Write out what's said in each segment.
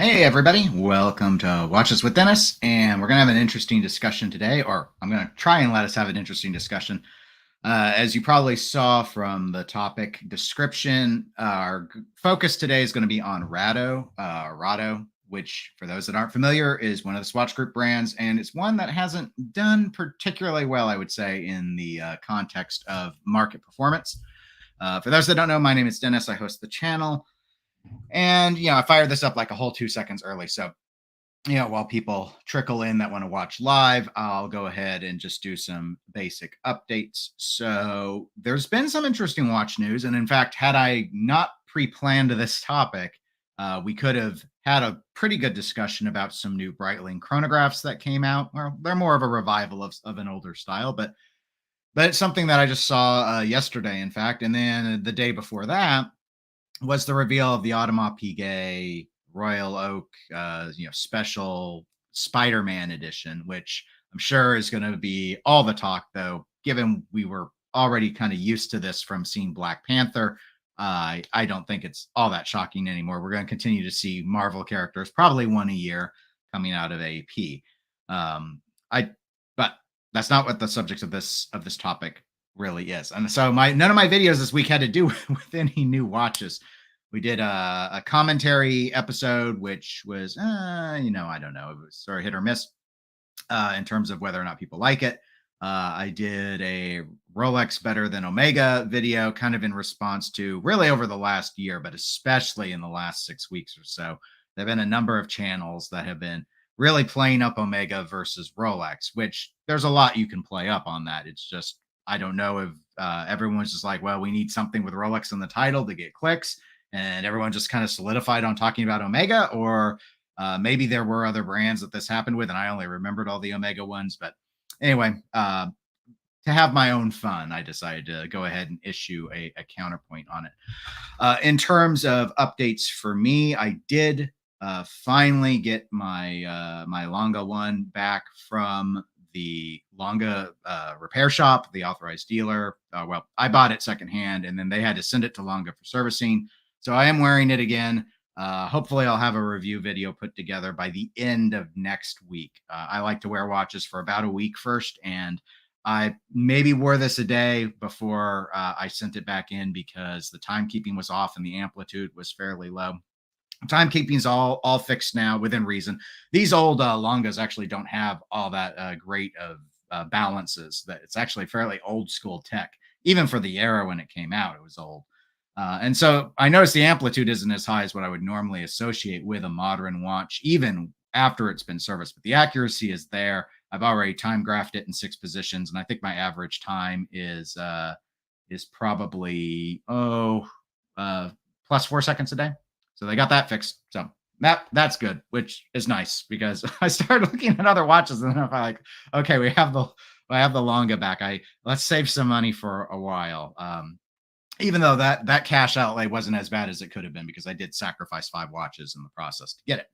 Hey everybody, welcome to Watches with Dennis, and we're going to have an interesting discussion today, or I'm going to try and let us have an interesting discussion. As you probably saw from the topic description, our focus today is going to be on Rado, which for those that aren't familiar is one of the Swatch Group brands, and it's one that hasn't done particularly well, I would say, in the context of market performance. For those that don't know, my name is Dennis. I host the channel. And, I fired this up like a whole 2 seconds early. So, while people trickle in that want to watch live, I'll go ahead and just do some basic updates. So, there's been some interesting watch news. And in fact, had I not pre planned this topic, we could have had a pretty good discussion about some new Breitling chronographs that came out. Well, they're more of a revival of an older style, but it's something that I just saw yesterday, in fact. And then the day before that, was the reveal of the Audemars Piguet Royal Oak, special Spider-Man edition, which I'm sure is going to be all the talk, though, given we were already kind of used to this from seeing Black Panther. I don't think it's all that shocking anymore. We're going to continue to see Marvel characters, probably one a year, coming out of AP. But that's not what the subject of this topic really is. And so none of my videos this week had to do with any new watches. We did a commentary episode, which was, I don't know, it was sort of hit or miss in terms of whether or not people like it. I did a Rolex better than Omega video, kind of in response to really over the last year, but especially in the last 6 weeks or so. There have been a number of channels that have been really playing up Omega versus Rolex, which there's a lot you can play up on that. It's just, I don't know if everyone's just like, well, we need something with Rolex in the title to get clicks. And everyone just kind of solidified on talking about Omega, or maybe there were other brands that this happened with, and I only remembered all the Omega ones. But anyway, to have my own fun, I decided to go ahead and issue a counterpoint on it. In terms of updates for me, I did finally get my Longa one back from the Longa repair shop, the authorized dealer. Well, I bought it secondhand, and then they had to send it to Longa for servicing. So I am wearing it again. Hopefully I'll have a review video put together by the end of next week. I like to wear watches for about a week first, and I maybe wore this a day before I sent it back in because the timekeeping was off and the amplitude was fairly low. Timekeeping's all fixed now within reason. These old Longas actually don't have all that great of balances. That it's actually fairly old school tech. Even for the era when it came out, it was old. And so I noticed the amplitude isn't as high as what I would normally associate with a modern watch, even after it's been serviced. But the accuracy is there. I've already time graphed it in 6 positions, and I think my average time is probably plus 4 seconds a day. So they got that fixed. So that's good, which is nice because I started looking at other watches, and then I'm like, okay, I have the Longa back. Let's save some money for a while. Even though that cash outlay wasn't as bad as it could have been because I did sacrifice 5 watches in the process to get it.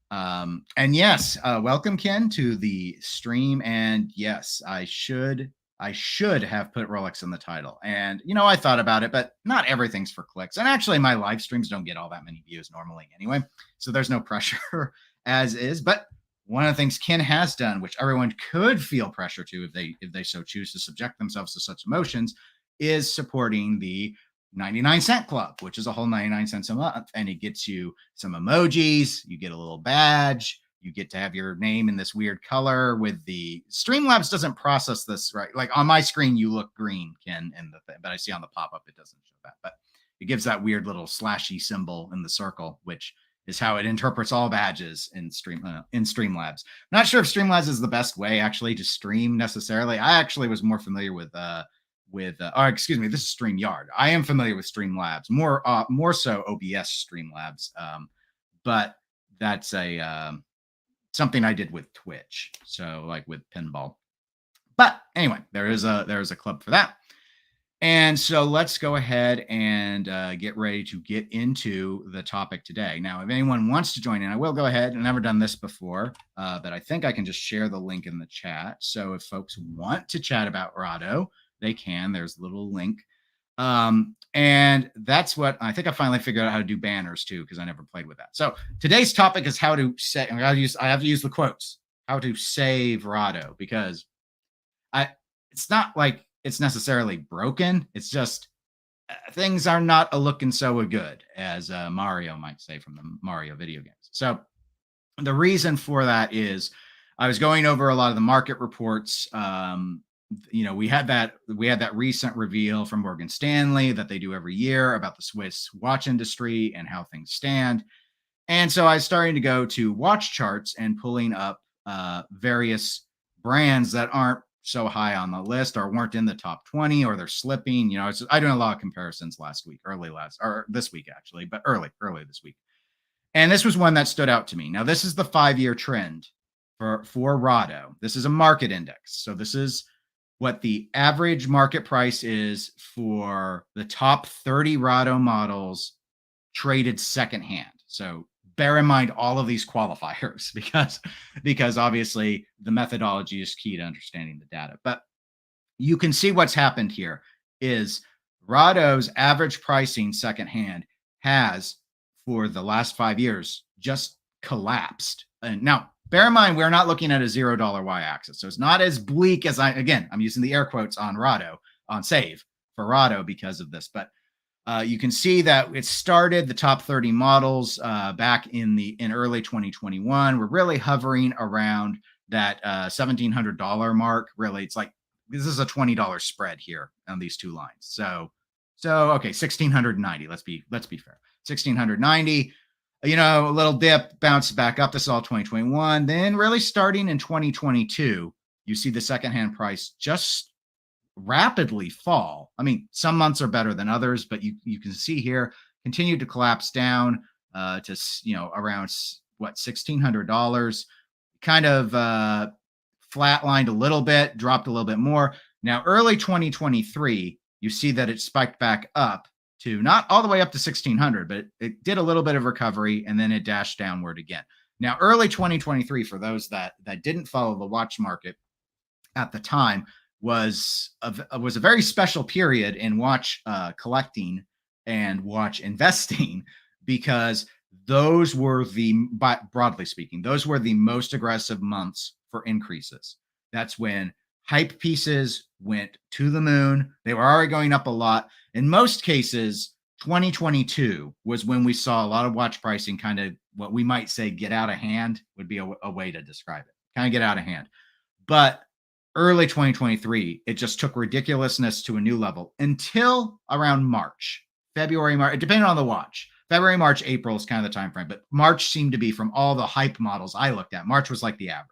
And yes, welcome Ken to the stream. And yes, I should have put Rolex in the title. And I thought about it, but not everything's for clicks. And actually, my live streams don't get all that many views normally anyway, so there's no pressure as is. But one of the things Ken has done, which everyone could feel pressure to if they so choose to subject themselves to such emotions, is supporting the 99-cent club, which is a whole 99 cents a month. And it gets you some emojis, you get a little badge, you get to have your name in this weird color with the Streamlabs doesn't process this right. Like on my screen, you look green, Ken, and but I see on the pop-up, it doesn't show that, but it gives that weird little slashy symbol in the circle, which is how it interprets all badges in Streamlabs. Not sure if Streamlabs is the best way actually to stream necessarily. I actually was more familiar with excuse me, this is StreamYard. I am familiar with Streamlabs, more so OBS Streamlabs, but that's something I did with Twitch, so like with pinball. But anyway, there is a club for that. And so let's go ahead and get ready to get into the topic today. Now, if anyone wants to join in, I will go ahead. I've never done this before, but I think I can just share the link in the chat. So if folks want to chat about Rado, they can. There's a little link And that's what I think I finally figured out how to do banners too, because I never played with that. So today's topic is how to say, I have to use the quotes, how to save Rado, because it's not like it's necessarily broken. It's just things are not a looking so good, as Mario might say from the Mario video games. So the reason for that is I was going over a lot of the market reports. We had that recent reveal from Morgan Stanley that they do every year about the Swiss watch industry and how things stand. And so I was starting to go to watch charts and pulling up various brands that aren't so high on the list or weren't in the top 20, or they're slipping. I doing a lot of comparisons this week actually, but early this week. And this was one that stood out to me. Now, this is the 5-year trend for Rado. This is a market index. So this is what the average market price is for the top 30 Rado models traded secondhand. So bear in mind all of these qualifiers because obviously the methodology is key to understanding the data. But you can see what's happened here is Rado's average pricing secondhand has, for the last 5 years, just collapsed. And now, bear in mind, we're not looking at a $0 y-axis. So it's not as bleak as I'm using the air quotes on Rado, on save for Rado because of this. But you can see that it started the top 30 models back in early 2021. We're really hovering around that $1,700 mark. Really, it's like this is a $20 spread here on these two lines. So okay, 1,690. Let's be fair. 1,690. A little dip, bounced back up. This is all 2021. Then really starting in 2022, you see the secondhand price just rapidly fall. I mean, some months are better than others, but you can see here continued to collapse down to around $1,600. Kind of flatlined a little bit, dropped a little bit more. Now, early 2023, you see that it spiked back up to not all the way up to 1,600, but it did a little bit of recovery and then it dashed downward again. Now, early 2023, for those that didn't follow the watch market at the time, was a very special period in watch collecting and watch investing, because those were broadly speaking, those were the most aggressive months for increases. That's when hype pieces went to the moon. They were already going up a lot. In most cases, 2022 was when we saw a lot of watch pricing kind of what we might say get out of hand, would be a way to describe it. Kind of get out of hand. But early 2023, it just took ridiculousness to a new level until around February, March, depending on the watch. February, March, April is kind of the time frame, but March seemed to be, from all the hype models I looked at, March was like the average.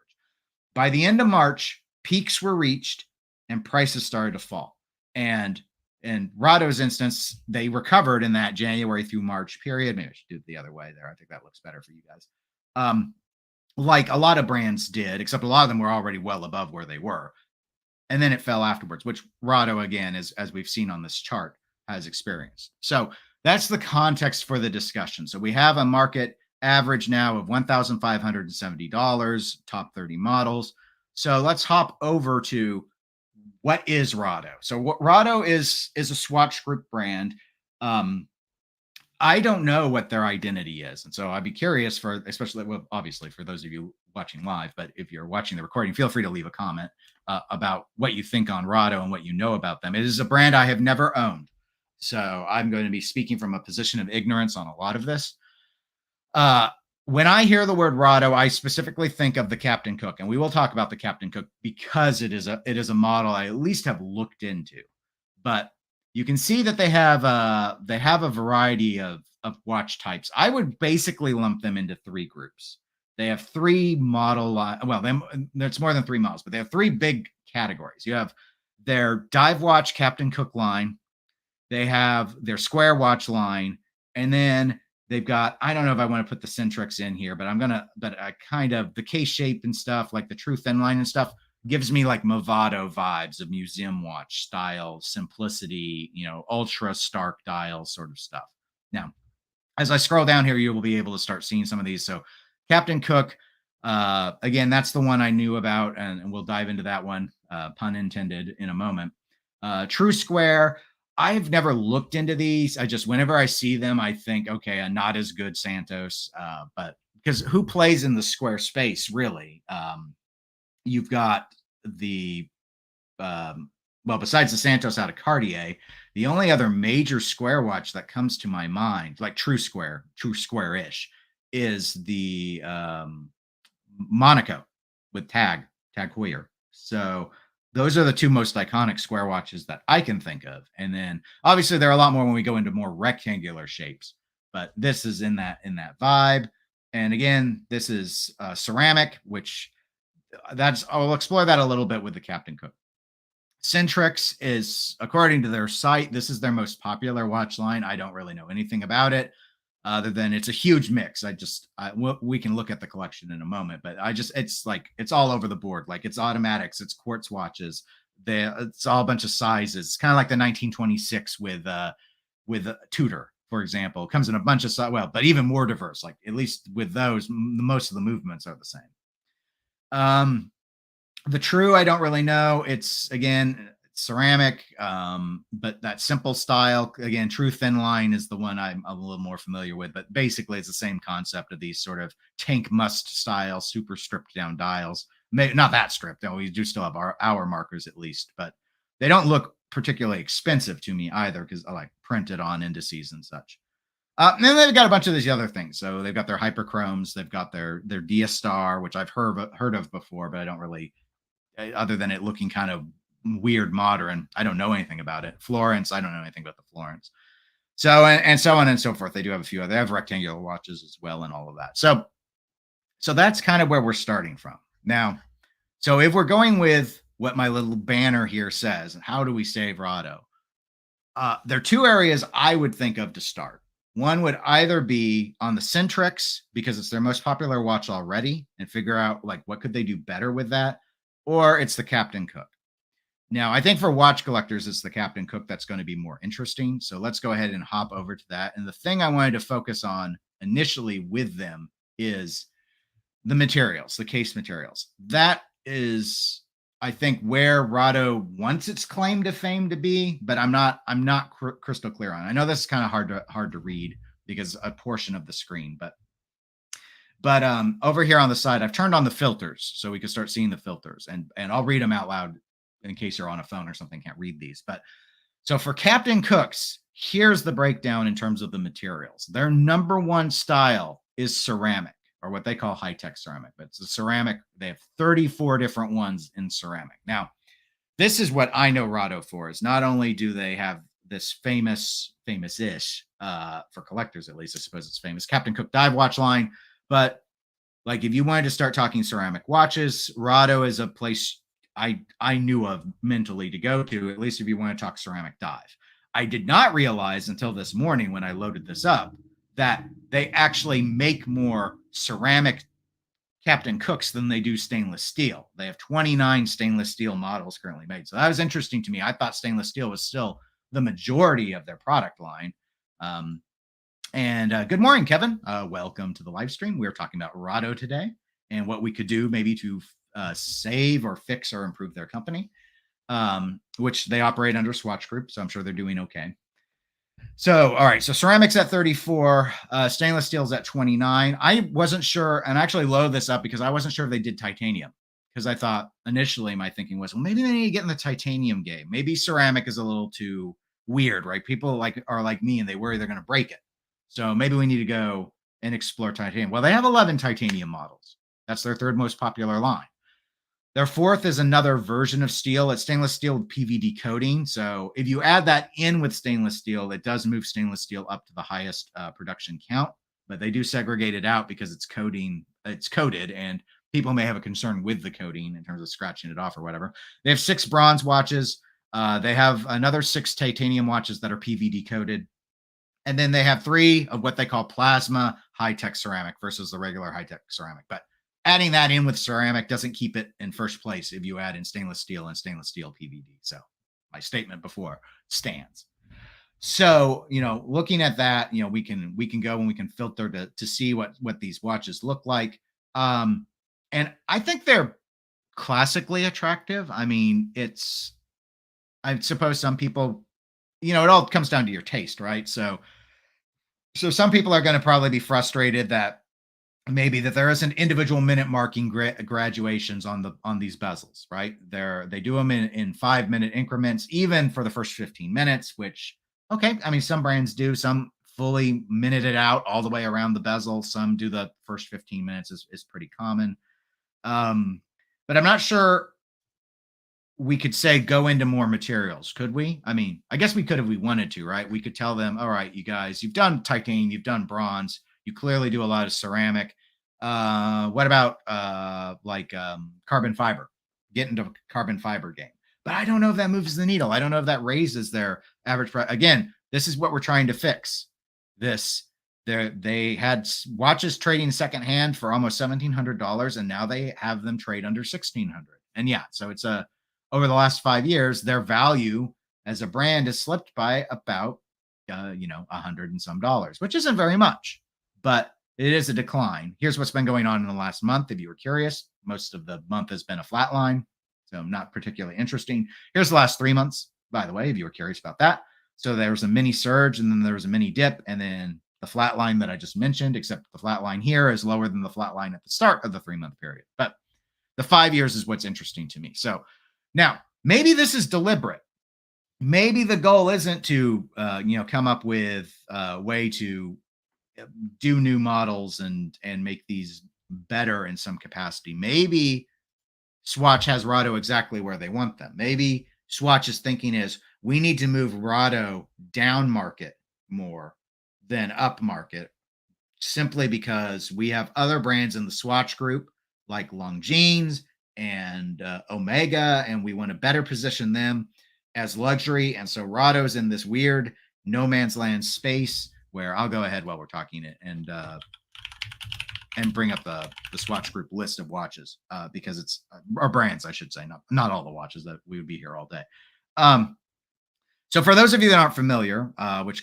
By the end of March, peaks were reached and prices started to fall. And in Rado's instance, they recovered in that January through March period. Maybe I should do it the other way there. I think that looks better for you guys. Like a lot of brands did, except a lot of them were already well above where they were. And then it fell afterwards, which Rado, again, as we've seen on this chart, has experienced. So that's the context for the discussion. So we have a market average now of $1,570, top 30 models. So let's hop over to what is Rado. So what Rado is a Swatch Group brand. I don't know what their identity is. And so I'd be curious obviously for those of you watching live, but if you're watching the recording, feel free to leave a comment about what you think on Rado and what you know about them. It is a brand I have never owned. So I'm going to be speaking from a position of ignorance on a lot of this. When I hear the word Rado, I specifically think of the Captain Cook, and we will talk about the Captain Cook because it is a model I at least have looked into. But you can see that they have a variety of watch types. I would basically lump them into three groups. They have three model there's more than three models, but they have three big categories. You have their dive watch Captain Cook line, they have their square watch line, and then they've got, I don't know if I want to put the Centrix in here, but I kind of, the case shape and stuff, like the True Thin Line and stuff, gives me like Movado vibes of museum watch style, simplicity, ultra stark dial sort of stuff. Now, as I scroll down here, you will be able to start seeing some of these. So Captain Cook, again, that's the one I knew about, and we'll dive into that one, pun intended, in a moment. True Square, I've never looked into these. I just, whenever I see them, I think, okay, a not as good Santos, but because who plays in the square space really? You've got the well, besides the Santos out of Cartier, the only other major square watch that comes to my mind, like true square-ish, is the Monaco with Tag Heuer. So those are the two most iconic square watches that I can think of. And then obviously there are a lot more when we go into more rectangular shapes, but this is in that vibe. And again, this is ceramic, which that's I'll explore that a little bit with the Captain Cook. Centrix is, according to their site, this is their most popular watch line. I don't really know anything about it other than it's a huge mix. We can look at the collection in a moment, but it's like, it's all over the board. Like it's automatics, it's quartz watches. It's all a bunch of sizes. It's kind of like the 1926 with Tudor, for example. It comes in a bunch of, well, but even more diverse. Like at least with those, most of the movements are the same. The True, I don't really know. It's again ceramic, but that simple style. Again, True thin line is the one I'm a little more familiar with. But basically, it's the same concept of these sort of tank must style, super stripped down dials. Maybe not that stripped. We do still have our hour markers at least, but they don't look particularly expensive to me either because I like printed on indices and such. And then they've got a bunch of these other things. So they've got their hyperchromes, they've got their Dia-Star, which I've heard of before, but I don't really, other than it looking kind of weird modern, I don't know anything about it. Florence, I don't know anything about the Florence. So and so on and so forth. They do have a few other. They have rectangular watches as well and all of that. So that's kind of where we're starting from now. So if we're going with what my little banner here says, how do we save Rado? There are two areas I would think of to start. One would either be on the Centrix because it's their most popular watch already, and figure out like what could they do better with that, or it's the Captain Cook. Now, I think for watch collectors, it's the Captain Cook that's going to be more interesting. So let's go ahead and hop over to that. And the thing I wanted to focus on initially with them is the materials, the case materials. That is, I think, where Rado wants its claim to fame to be, but I'm not crystal clear on it. I know this is kind of hard to read because a portion of the screen, but over here on the side, I've turned on the filters so we can start seeing the filters, and I'll read them out loud in case you're on a phone or something, can't read these. But so for Captain Cook's, here's the breakdown in terms of the materials. Their number one style is ceramic, or what they call high-tech ceramic, but it's a ceramic. They have 34 different ones in ceramic. Now, this is what I know Rado for, is not only do they have this famous-ish, for collectors at least, I suppose it's famous, Captain Cook dive watch line, but like if you wanted to start talking ceramic watches, Rado is a place I knew of mentally to go to, at least if you want to talk ceramic dive. I did not realize until this morning when I loaded this up that they actually make more ceramic Captain Cooks than they do stainless steel. They have 29 stainless steel models currently made. So that was interesting to me. I thought stainless steel was still the majority of their product line. Good morning, Kevin. Welcome to the live stream. We're talking about Rado today and what we could do maybe to save or fix or improve their company, which they operate under Swatch Group. So I'm sure they're doing okay. So, all right. So ceramics at 34, stainless steel's at 29. I wasn't sure, and I actually loaded this up because I wasn't sure if they did titanium, because I thought initially my thinking was, well, maybe they need to get in the titanium game. Maybe ceramic is a little too weird, right? People are like me and they worry they're going to break it. So maybe we need to go and explore titanium. Well, they have 11 titanium models. That's their third most popular line. Their fourth is another version of steel. It's stainless steel with PVD coating. So if you add that in with stainless steel, it does move stainless steel up to the highest production count. But they do segregate it out because it's coated, and people may have a concern with the coating in terms of scratching it off or whatever. They have 6 bronze watches. They have another 6 titanium watches that are PVD coated. And then they have 3 of what they call plasma high-tech ceramic versus the regular high-tech ceramic. But adding that in with ceramic doesn't keep it in first place if you add in stainless steel and stainless steel PVD. So my statement before stands. So, looking at that, we can go and we can filter to see what these watches look like. And I think they're classically attractive. I mean, I suppose some people it all comes down to your taste, right? So some people are going to probably be frustrated that maybe that there isn't individual minute marking graduations on these bezels, right? They do them in 5-minute increments, even for the first 15 minutes, which, okay, I mean, some brands do, some fully minute it out all the way around the bezel. Some do the first 15 minutes is pretty common. But I'm not sure we could say go into more materials, could we? I mean, I guess we could if we wanted to, right? We could tell them, all right, you guys, you've done titanium, you've done bronze, you clearly do a lot of ceramic. What about carbon fiber? Get into carbon fiber game. But I don't know if that moves the needle. I don't know if that raises their average price. Again, this is what we're trying to fix. They had watches trading secondhand for almost $1,700, and now they have them trade under $1,600. And yeah, so it's over the last 5 years, their value as a brand has slipped by about $100 and some dollars, which isn't very much, but it is a decline. Here's what's been going on in the last month. If you were curious, most of the month has been a flat line, so not particularly interesting. Here's the last 3 months, by the way, if you were curious about that. So there was a mini surge, and then there was a mini dip, and then the flat line that I just mentioned, except the flat line here is lower than the flat line at the start of the 3-month period. But the 5 years is what's interesting to me. So now maybe this is deliberate. Maybe the goal isn't to come up with a way to do new models and make these better in some capacity. Maybe Swatch has Rado exactly where they want them. Maybe Swatch's thinking is we need to move Rado down market more than up market, simply because we have other brands in the Swatch Group like Longines and Omega, and we want to better position them as luxury. And so Rado's in this weird no man's land space where I'll go ahead while we're talking it and bring up the Swatch Group list of watches because it's our brands, I should say, not all the watches, that we would be here all day. So for those of you that aren't familiar,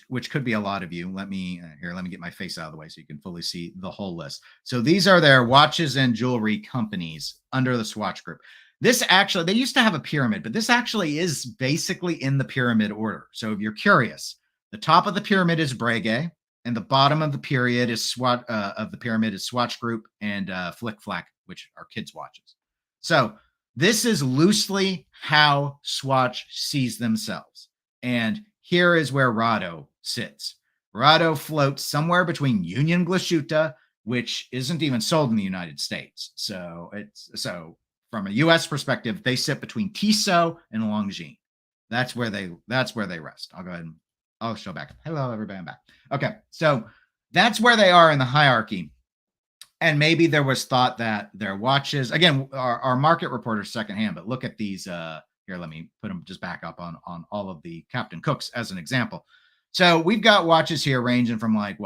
which could be a lot of you, let me get my face out of the way so you can fully see the whole list. So these are their watches and jewelry companies under the Swatch Group. This actually, they used to have a pyramid, but this actually is basically in the pyramid order. So if you're curious, the top of the pyramid is Breguet, and the bottom of the pyramid is Swatch Group and Flick Flack, which are kids' watches. So this is loosely how Swatch sees themselves. And here is where Rado sits. Rado floats somewhere between Union Glashütte, which isn't even sold in the United States. So from a U.S. perspective, they sit between Tissot and Longines. That's where they rest. I'll go ahead and I'll show back. Hello, everybody. I'm back. Okay, so that's where they are in the hierarchy. And maybe there was thought that their watches, again, our market reporters secondhand, but look at these. Here, let me put them just back up on all of the Captain Cooks as an example. So we've got watches here ranging from like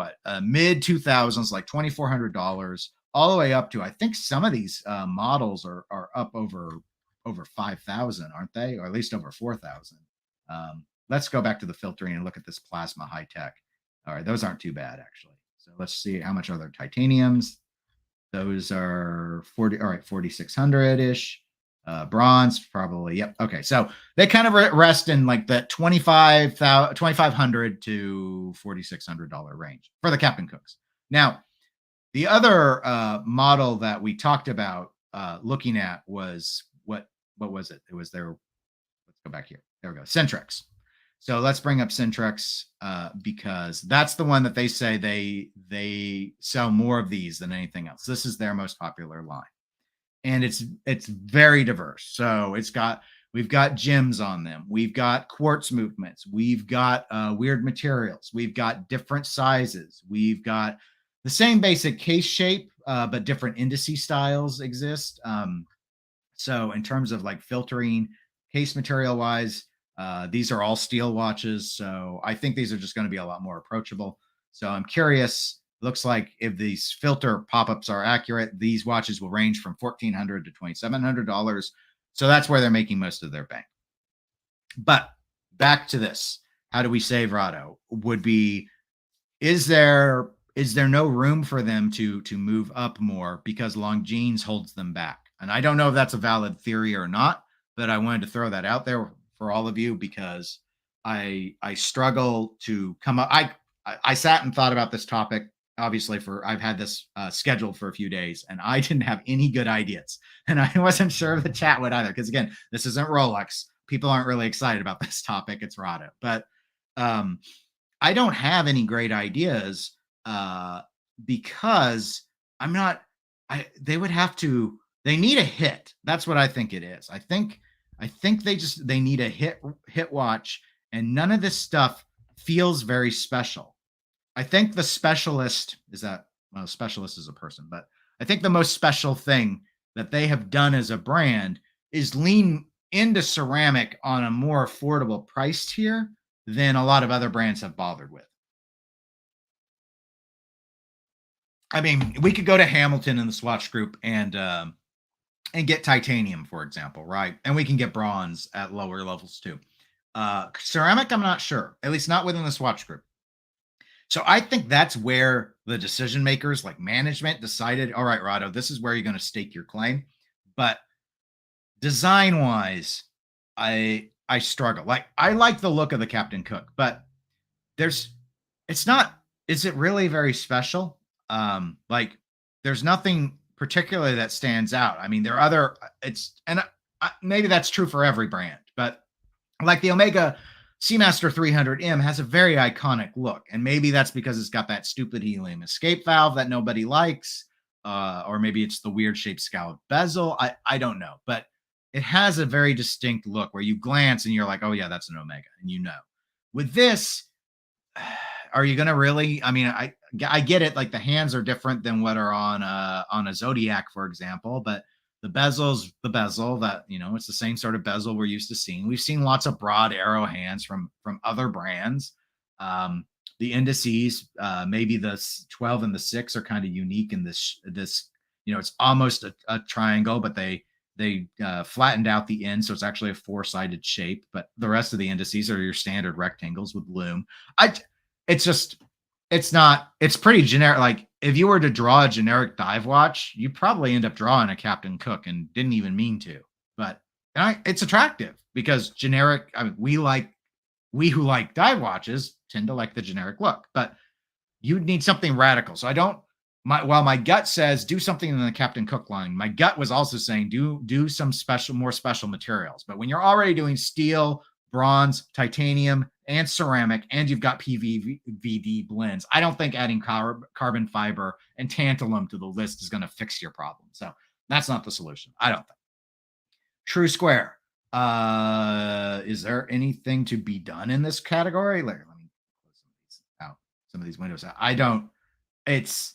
mid 2000s, like $2,400, all the way up to, I think some of these models are up over 5,000, aren't they? Or at least over 4,000. Let's go back to the filtering and look at this plasma high tech. All right, those aren't too bad actually. So let's see how much are their titaniums. Those are 4,600 ish. Bronze probably. Yep. Okay. So they kind of rest in like the $2,500 to $4,600 range for the Captain Cooks. Now, the other model that we talked about looking at was what was it? It was their. Let's go back here. There we go. Centrex. So let's bring up Centrex because that's the one that they say they sell more of these than anything else. This is their most popular line. And it's very diverse. So we've got gems on them. We've got quartz movements. We've got weird materials. We've got different sizes. We've got the same basic case shape, but different indice styles exist. So in terms of like filtering case material wise, these are all steel watches. So I think these are just going to be a lot more approachable. So I'm curious. Looks like if these filter pop-ups are accurate, these watches will range from $1,400 to $2,700. So that's where they're making most of their bank. But back to this. How do we save Rado? Is there no room for them to move up more because Longines holds them back? And I don't know if that's a valid theory or not, but I wanted to throw that out there for all of you because I struggle to come up. I sat and thought about this topic. Obviously, for I've had this scheduled for a few days, and I didn't have any good ideas, and I wasn't sure the chat would either. Because again, this isn't Rolex. People aren't really excited about this topic. It's Rado, but um, I don't have any great ideas because I'm not. They would have to. They need a hit. That's what I think it is. I think they need a hit watch, and none of this stuff feels very special. I think the specialist is that well, specialist is a person, but I think the most special thing that they have done as a brand is lean into ceramic on a more affordable price tier than a lot of other brands have bothered with. I mean, we could go to Hamilton in the Swatch Group and get titanium, for example, right? And we can get bronze at lower levels too. Ceramic, I'm not sure, at least not within the Swatch Group. So I think that's where the decision makers, like management, decided, all right, Rado, this is where you're going to stake your claim. But design wise, I struggle. Like I like the look of the Captain Cook, but it's not. Is it really very special? Like there's nothing particularly that stands out. I mean, there are other. Maybe that's true for every brand, but like the Omega Seamaster 300M has a very iconic look, and maybe that's because it's got that stupid helium escape valve that nobody likes, or maybe it's the weird shaped scallop bezel. I don't know, but it has a very distinct look where you glance and you're like, oh yeah, that's an Omega, and you know. With this, are you gonna really? I mean, I get it. Like the hands are different than what are on a Zodiac, for example, but the bezel's the bezel that it's the same sort of bezel we're used to seeing. We've seen lots of broad arrow hands from other brands. The indices, maybe the 12 and the 6 are kind of unique in this. It's almost a triangle, but they flattened out the end, so it's actually a four-sided shape. But the rest of the indices are your standard rectangles with lume. It's pretty generic. Like if you were to draw a generic dive watch, you probably end up drawing a Captain Cook and didn't even mean to. But it's attractive because generic. I mean, we who like dive watches tend to like the generic look, but you need something radical. So while my gut says do something in the Captain Cook line, my gut was also saying do some more special materials. But when you're already doing steel, bronze, titanium, and ceramic, and you've got PVD blends, I don't think adding carbon fiber and tantalum to the list is going to fix your problem. So that's not the solution, I don't think. True Square. Is there anything to be done in this category? Let me close some of these windows out. I don't. It's.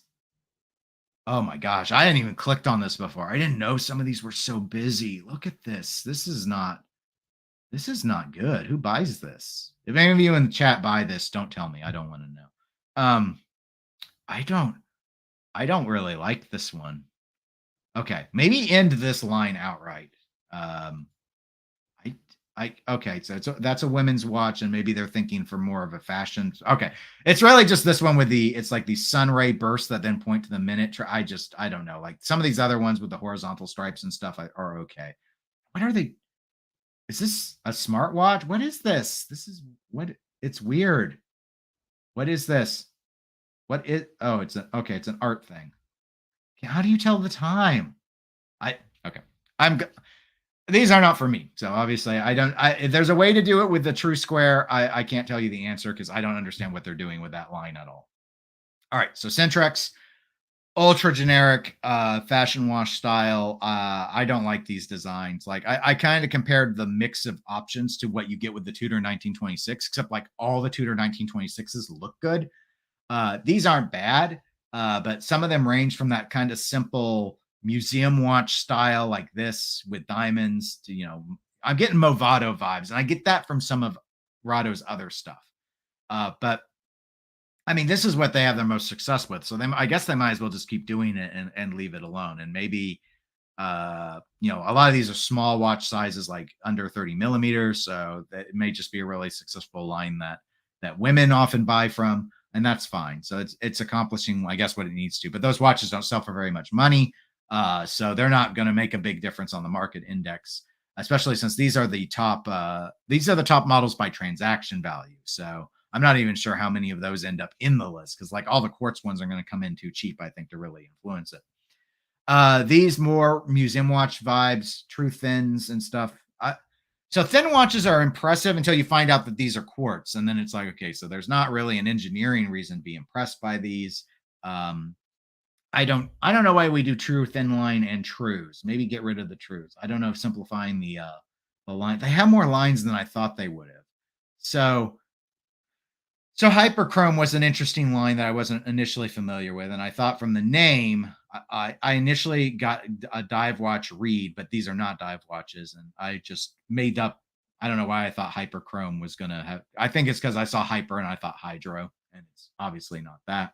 Oh my gosh, I hadn't even clicked on this before. I didn't know some of these were so busy. Look at this. This is not good. Who buys this? If any of you in the chat buy this, don't tell me. I don't want to know. I don't really like this one. Okay, maybe end this line outright. Okay, so that's a women's watch, and maybe they're thinking for more of a fashion. Okay, it's really just this one with it's like these sunray bursts that then point to the minute. I don't know. Like some of these other ones with the horizontal stripes and stuff are okay. What are they? Is this a smartwatch? What is this? It's weird. What is this? Oh, it's an art thing. How do you tell the time? These are not for me. So obviously if there's a way to do it with the True Square, I can't tell you the answer because I don't understand what they're doing with that line at all. All right. So Centrex, ultra generic fashion wash style. I don't like these designs. Like I kind of compared the mix of options to what you get with the Tudor 1926, except like all the Tudor 1926s look good. These aren't bad, but some of them range from that kind of simple museum watch style like this with diamonds to, I'm getting Movado vibes, and I get that from some of Rado's other stuff. But I mean, this is what they have their most success with. So I guess they might as well just keep doing it and leave it alone. And maybe, a lot of these are small watch sizes, like under 30 millimeters. So that it may just be a really successful line that women often buy from, and that's fine. So it's accomplishing, I guess, what it needs to. But those watches don't sell for very much money. So they're not going to make a big difference on the market index. especially since these are the top models by transaction value. So I'm not even sure how many of those end up in the list, because like all the quartz ones are going to come in too cheap, I think, to really influence it. These more museum watch vibes, true thins and stuff. So thin watches are impressive until you find out that these are quartz, and then it's like, okay, so there's not really an engineering reason to be impressed by these. I don't know why we do true, thin line, and trues. Maybe get rid of the trues. I don't know if simplifying the line. They have more lines than I thought they would have. So hyperchrome was an interesting line that I wasn't initially familiar with, and I thought from the name, I initially got a dive watch read, but these are not dive watches, and I just made up. I don't know why I thought hyperchrome was gonna have. I think it's because I saw hyper and I thought hydro, and it's obviously not that.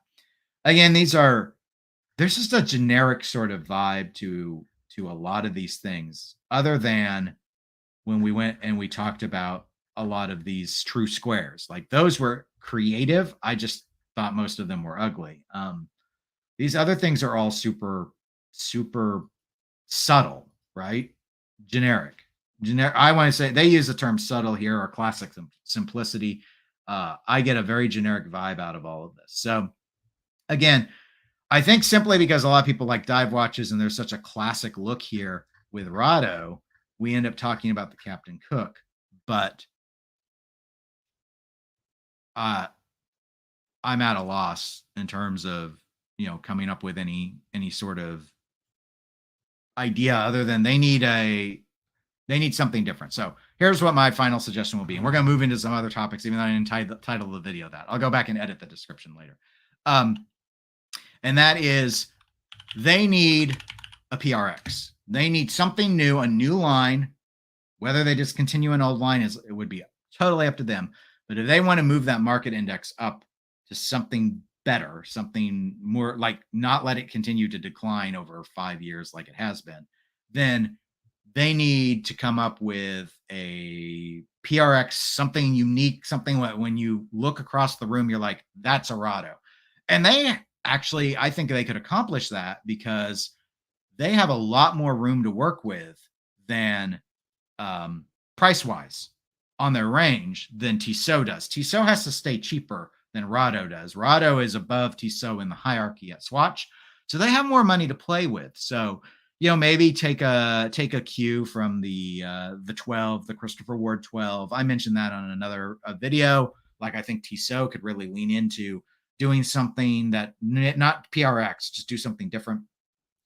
Again, there's just a generic sort of vibe to a lot of these things, other than when we went and we talked about a lot of these true squares. Like those were creative. I just thought most of them were ugly. These other things are all super, super subtle, right? Generic. I want to say they use the term subtle here, or classic simplicity. I get a very generic vibe out of all of this. So again, I think simply because a lot of people like dive watches and there's such a classic look here with Rado, we end up talking about the Captain Cook. But I'm at a loss in terms of, coming up with any sort of idea other than they need something different. So here's what my final suggestion will be. And we're going to move into some other topics, even though I didn't title the video that. I'll go back and edit the description later. And that is, they need a PRX. They need something new, a new line. Whether they just continue an old line, it would be totally up to them. But if they want to move that market index up to something better, something more, like not let it continue to decline over 5 years like it has been, then they need to come up with a PRX, something unique, something when you look across the room, you're like, that's a Rado. And they actually, I think they could accomplish that because they have a lot more room to work with than price-wise on their range than Tissot does. Tissot has to stay cheaper than Rado does. Rado is above Tissot in the hierarchy at Swatch, so they have more money to play with. So, maybe take a cue from the 12, the Christopher Ward 12. I mentioned that on another video. Like, I think Tissot could really lean into doing something that not PRX, just do something different.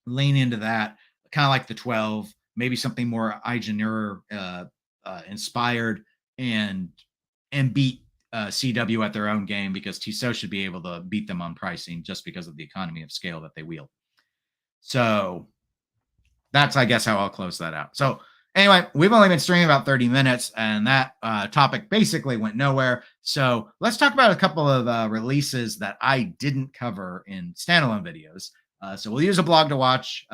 Lean into that, kind of like the 12, maybe something more Eigener inspired, and beat CW at their own game, because Tissot should be able to beat them on pricing just because of the economy of scale that they wield. So that's, I guess, how I'll close that out. So anyway, we've only been streaming about 30 minutes, and that topic basically went nowhere. So let's talk about a couple of releases that I didn't cover in standalone videos. So we'll use a blog to watch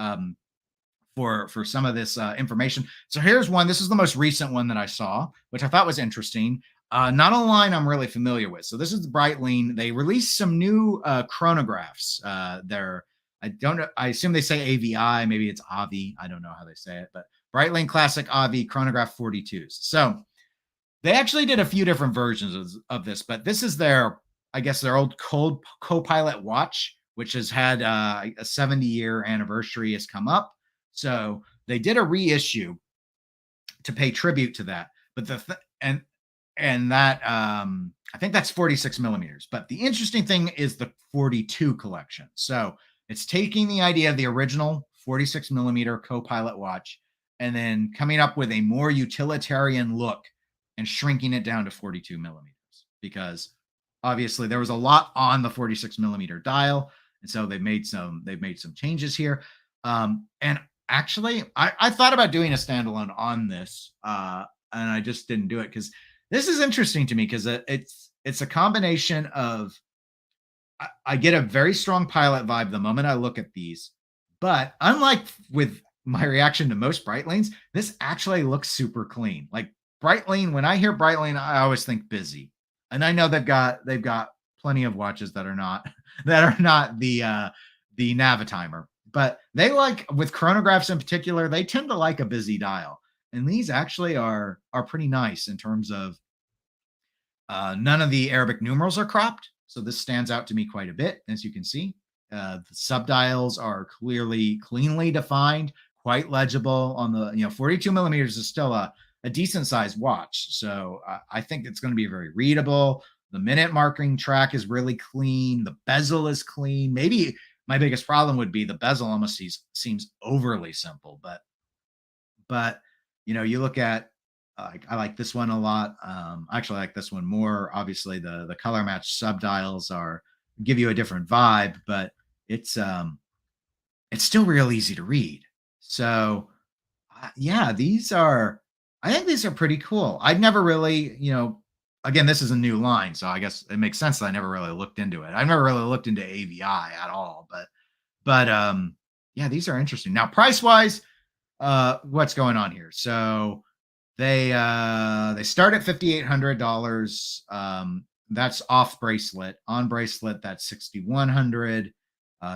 for some of this information. So here's one. This is the most recent one that I saw, which I thought was interesting. Not a line I'm really familiar with. So this is Breitling. They released some new chronographs. I don't know. I assume they say AVI. Maybe it's AVI. I don't know how they say it, but Breitling Classic AVI Chronograph 42s. So they actually did a few different versions of this, but this is their old co-pilot watch, which has had a 70-year anniversary has come up. So they did a reissue to pay tribute to that. But that I think that's 46 millimeters. But the interesting thing is the 42 collection. So it's taking the idea of the original 46 millimeter co-pilot watch and then coming up with a more utilitarian look and shrinking it down to 42 millimeters, because obviously there was a lot on the 46 millimeter dial. And so they've made some changes here. And actually, I thought about doing a standalone on this, and I just didn't do it because this is interesting to me, because it's a combination of, I get a very strong pilot vibe the moment I look at these, but unlike with my reaction to most Breitlings, this actually looks super clean. Like Breitling, when I hear Breitling, I always think busy, and I know they've got plenty of watches that are not the Navitimer, but they like, with chronographs in particular, they tend to like a busy dial. and these actually are pretty nice in terms of none of the Arabic numerals are cropped, so this stands out to me quite a bit, as you can see. The subdials are cleanly defined, quite legible on the, 42 millimeters is still a decent sized watch. So I think it's going to be very readable. The minute marking track is really clean. The bezel is clean. Maybe my biggest problem would be the bezel almost seems overly simple, but you look at I like this one a lot. I actually like this one more. Obviously, the color match subdials are give you a different vibe, but it's still real easy to read. So yeah, I think these are pretty cool. I've never really, again, this is a new line, so I guess it makes sense that I never really looked into it. I've never really looked into AVI at all, but yeah, these are interesting. Now, price wise, what's going on here? So they start at $5,800. That's off bracelet. On bracelet, that's $6,100.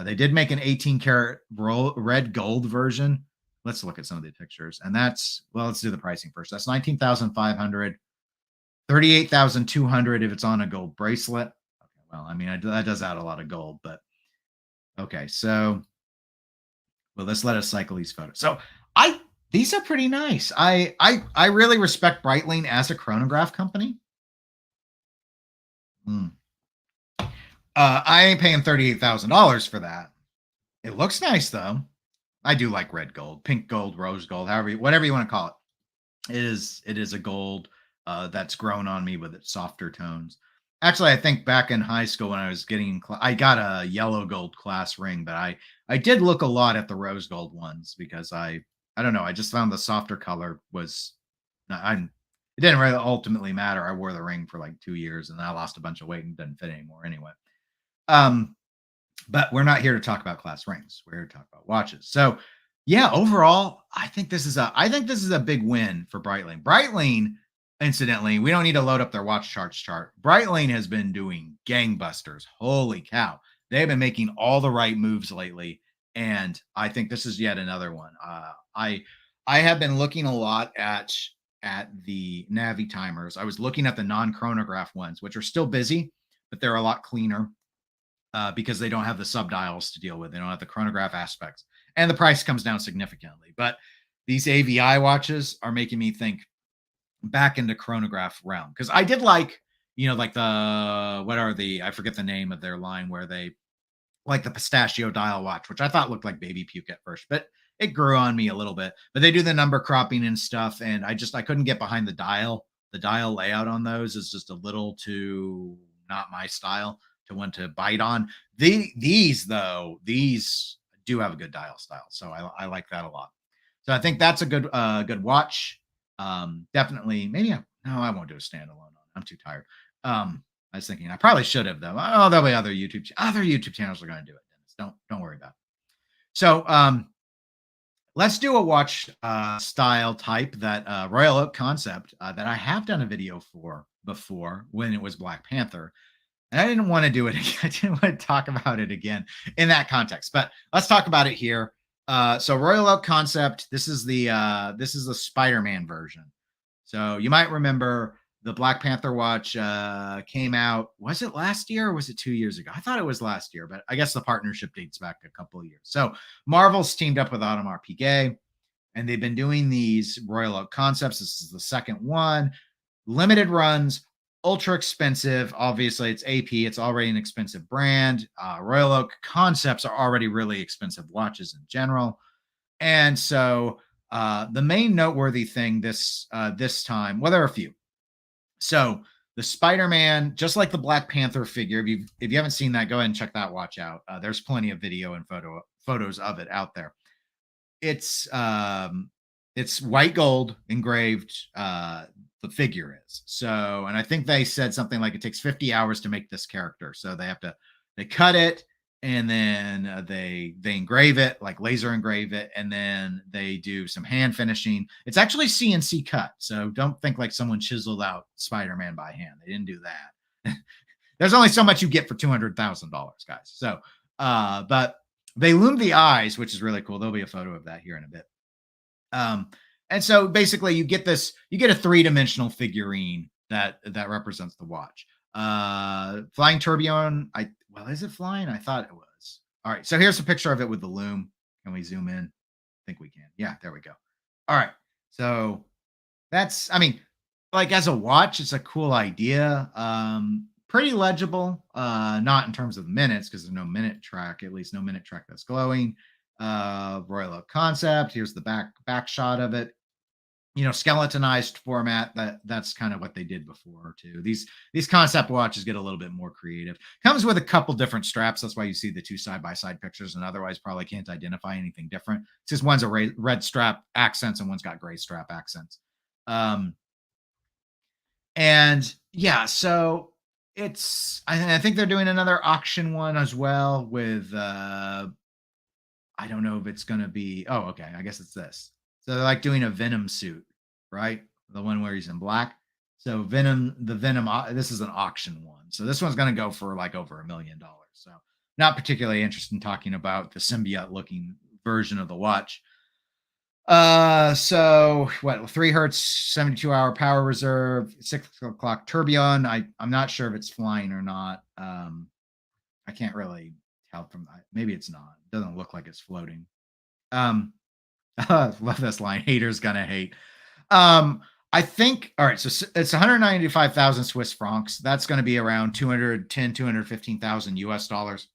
They did make an 18 karat red gold version. Let's look at some of the pictures, and let's do the pricing first. That's 19,500, 38,200 if it's on a gold bracelet. Okay, well, I mean, that does add a lot of gold, but okay. So, well, let's let us cycle these photos. So these are pretty nice. I really respect Breitling as a chronograph company. I ain't paying $38,000 for that. It looks nice though. I do like red gold, pink gold, rose gold, whatever you want to call it. It is a gold that's grown on me with its softer tones. Actually, I think back in high school when I was I got a yellow gold class ring, but I did look a lot at the rose gold ones because I don't know, I just found the softer color was it didn't really ultimately matter. I wore the ring for like 2 years and I lost a bunch of weight and didn't fit anymore anyway. But we're not here to talk about class rings. We're here to talk about watches. So yeah, overall, I think this is a big win for Breitling. Breitling, incidentally, we don't need to load up their watch charts chart. Breitling has been doing gangbusters. Holy cow. They've been making all the right moves lately. And I think this is yet another one. I have been looking a lot at the Navi timers. I was looking at the non-chronograph ones, which are still busy, but they're a lot cleaner because they don't have the subdials to deal with. They don't have the chronograph aspects. And the price comes down significantly. But these AVI watches are making me think back into chronograph realm. Because I did like, like I forget the name of their line where they like the pistachio dial watch, which I thought looked like baby puke at first, but it grew on me a little bit. But they do the number cropping and stuff, and I couldn't get behind the dial. The dial layout on those is just a little too not my style to want to bite on. These do have a good dial style, so I like that a lot. So I think that's a good watch. Definitely, maybe I won't do a standalone on it. I'm too tired. I was thinking I probably should have though. Oh, there'll be other YouTube channels are going to do it. Dennis. Don't worry about it. So let's do a watch style type that Royal Oak concept that I have done a video for before when it was Black Panther. And I didn't want to do it again. I didn't want to talk about it again in that context, but let's talk about it here. So Royal Oak concept. This is the Spider-Man version. So you might remember the Black Panther watch came out. Was it last year or was it 2 years ago? I thought it was last year, but I guess the partnership dates back a couple of years. So Marvel's teamed up with Audemars Piguet, and they've been doing these Royal Oak concepts. This is the second one. Limited runs, ultra expensive. Obviously, it's AP. It's already an expensive brand. Royal Oak concepts are already really expensive watches in general. And so the main noteworthy thing this time, well, there are a few. So the Spider-Man, just like the Black Panther figure, if you haven't seen that, go ahead and check that watch out. There's plenty of video and photos of it out there. It's white gold engraved. The figure is so, and I think they said something like it takes 50 hours to make this character. So they cut it and then they engrave it, like laser engrave it, and then they do some hand finishing. It's actually CNC cut, so don't think like someone chiseled out Spider-Man by hand. They didn't do that. There's only so much you get for $200,000, guys. So but they loomed the eyes, which is really cool. There'll be a photo of that here in a bit. And so basically you get a three-dimensional figurine that represents the watch. Flying tourbillon. Well, is it flying? I thought it was. All right. So here's a picture of it with the loom. Can we zoom in? I think we can. Yeah, there we go. All right. So that's, I mean, like as a watch, it's a cool idea. Pretty legible. Not in terms of minutes, because there's no minute track, at least no minute track that's glowing. Royal Oak concept. Here's the back shot of it. Skeletonized format. That's kind of what they did before too. These concept watches get a little bit more creative. Comes with a couple different straps. That's why you see the two side-by-side pictures, and otherwise probably can't identify anything different. It's just one's a red strap accents and one's got gray strap accents. And yeah, so I think they're doing another auction one as well with I don't know if it's gonna be, oh, okay, I guess it's this. So they're like doing a Venom suit, right? The one where he's in black. So the Venom, this is an auction one. So this one's gonna go for like over $1 million. So not particularly interested in talking about the symbiote looking version of the watch. So what, 3 hertz, 72-hour power reserve, 6 o'clock tourbillon. I'm not sure if it's flying or not. I can't really tell from that. Maybe it's not. It doesn't look like it's floating. Love this line. Haters gonna hate. I think, all right, so it's 195,000 Swiss francs. That's going to be around 215,000 US dollars.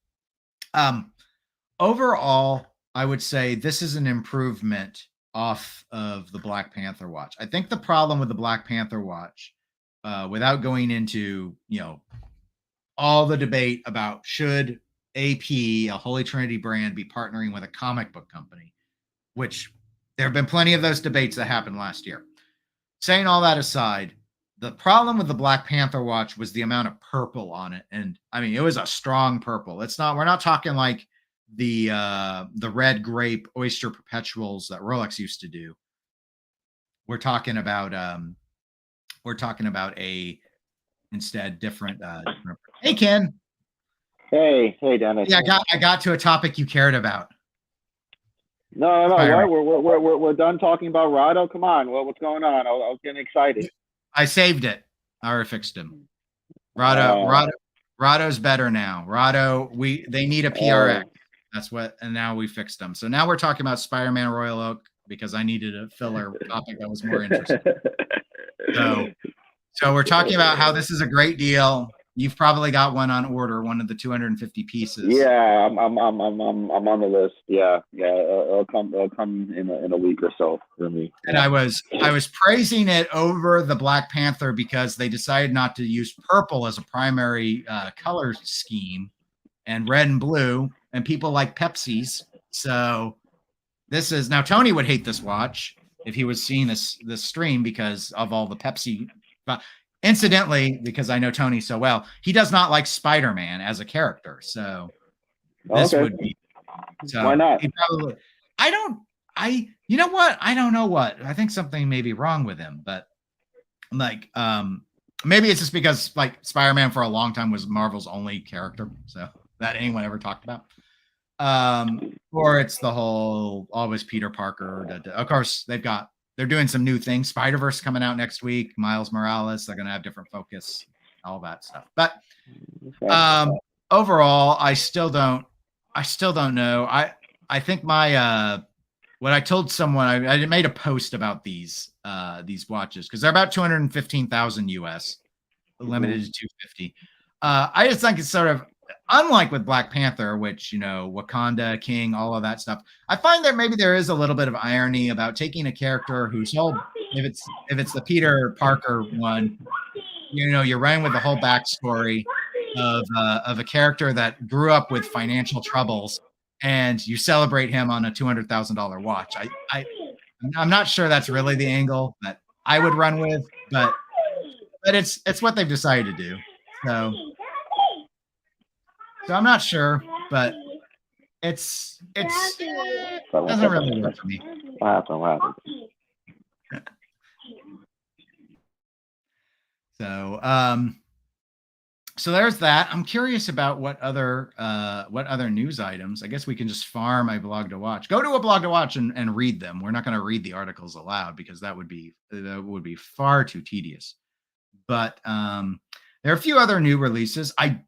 Overall, I would say this is an improvement off of the Black Panther watch. I think the problem with the Black Panther watch, without going into, all the debate about should AP, a Holy Trinity brand, be partnering with a comic book company, which there have been plenty of those debates that happened last year. Saying all that aside, the problem with the Black Panther watch was the amount of purple on it. And I mean, it was a strong purple. We're not talking like the red grape oyster perpetuals that Rolex used to do. We're talking about a instead different Hey Ken. Hey Dennis. Yeah, I got to a topic you cared about. No, what? We're done talking about Rado. Come on, what's going on? I was getting excited. I saved it. I already fixed him. Rado's better now. They need a PRX. That's what, and now we fixed them. So now we're talking about Spider-Man Royal Oak because I needed a filler topic that was more interesting. So we're talking about how this is a great deal. You've probably got one on order, one of the 250 pieces. Yeah, I'm on the list. Yeah. It'll come in a week or so for me. And I was praising it over the Black Panther because they decided not to use purple as a primary color scheme, and red and blue, and people like Pepsi's. So this is, now Tony would hate this watch if he was seeing this stream because of all the Pepsi. But incidentally, because I know Tony so well, he does not like Spider-Man as a character. So this would be. So why not? You know what? I don't know what. I think something may be wrong with him, but like, maybe it's just because like Spider-Man for a long time was Marvel's only character, so that anyone ever talked about. Or it's the whole always Peter Parker. Of course, they're doing some new things. Spider-Verse coming out next week. Miles Morales. They're going to have different focus, all that stuff. But overall, I still don't know. I think what I told someone, I made a post about these watches because they're about 215,000 US, limited to 250. I just think it's sort of unlike with Black Panther, which, Wakanda, King, all of that stuff. I find that maybe there is a little bit of irony about taking a character whose whole, if it's the Peter Parker one, you're running with the whole backstory of a character that grew up with financial troubles, and you celebrate him on a $200,000 watch. I'm not sure that's really the angle that I would run with, but it's what they've decided to do. So I'm not sure, but it doesn't really work for me. What happened? So So there's that. I'm curious about what other news items. I guess we can just farm a blog to watch. Go to a blog to watch and read them. We're not going to read the articles aloud because that would be far too tedious. But there are a few other new releases. I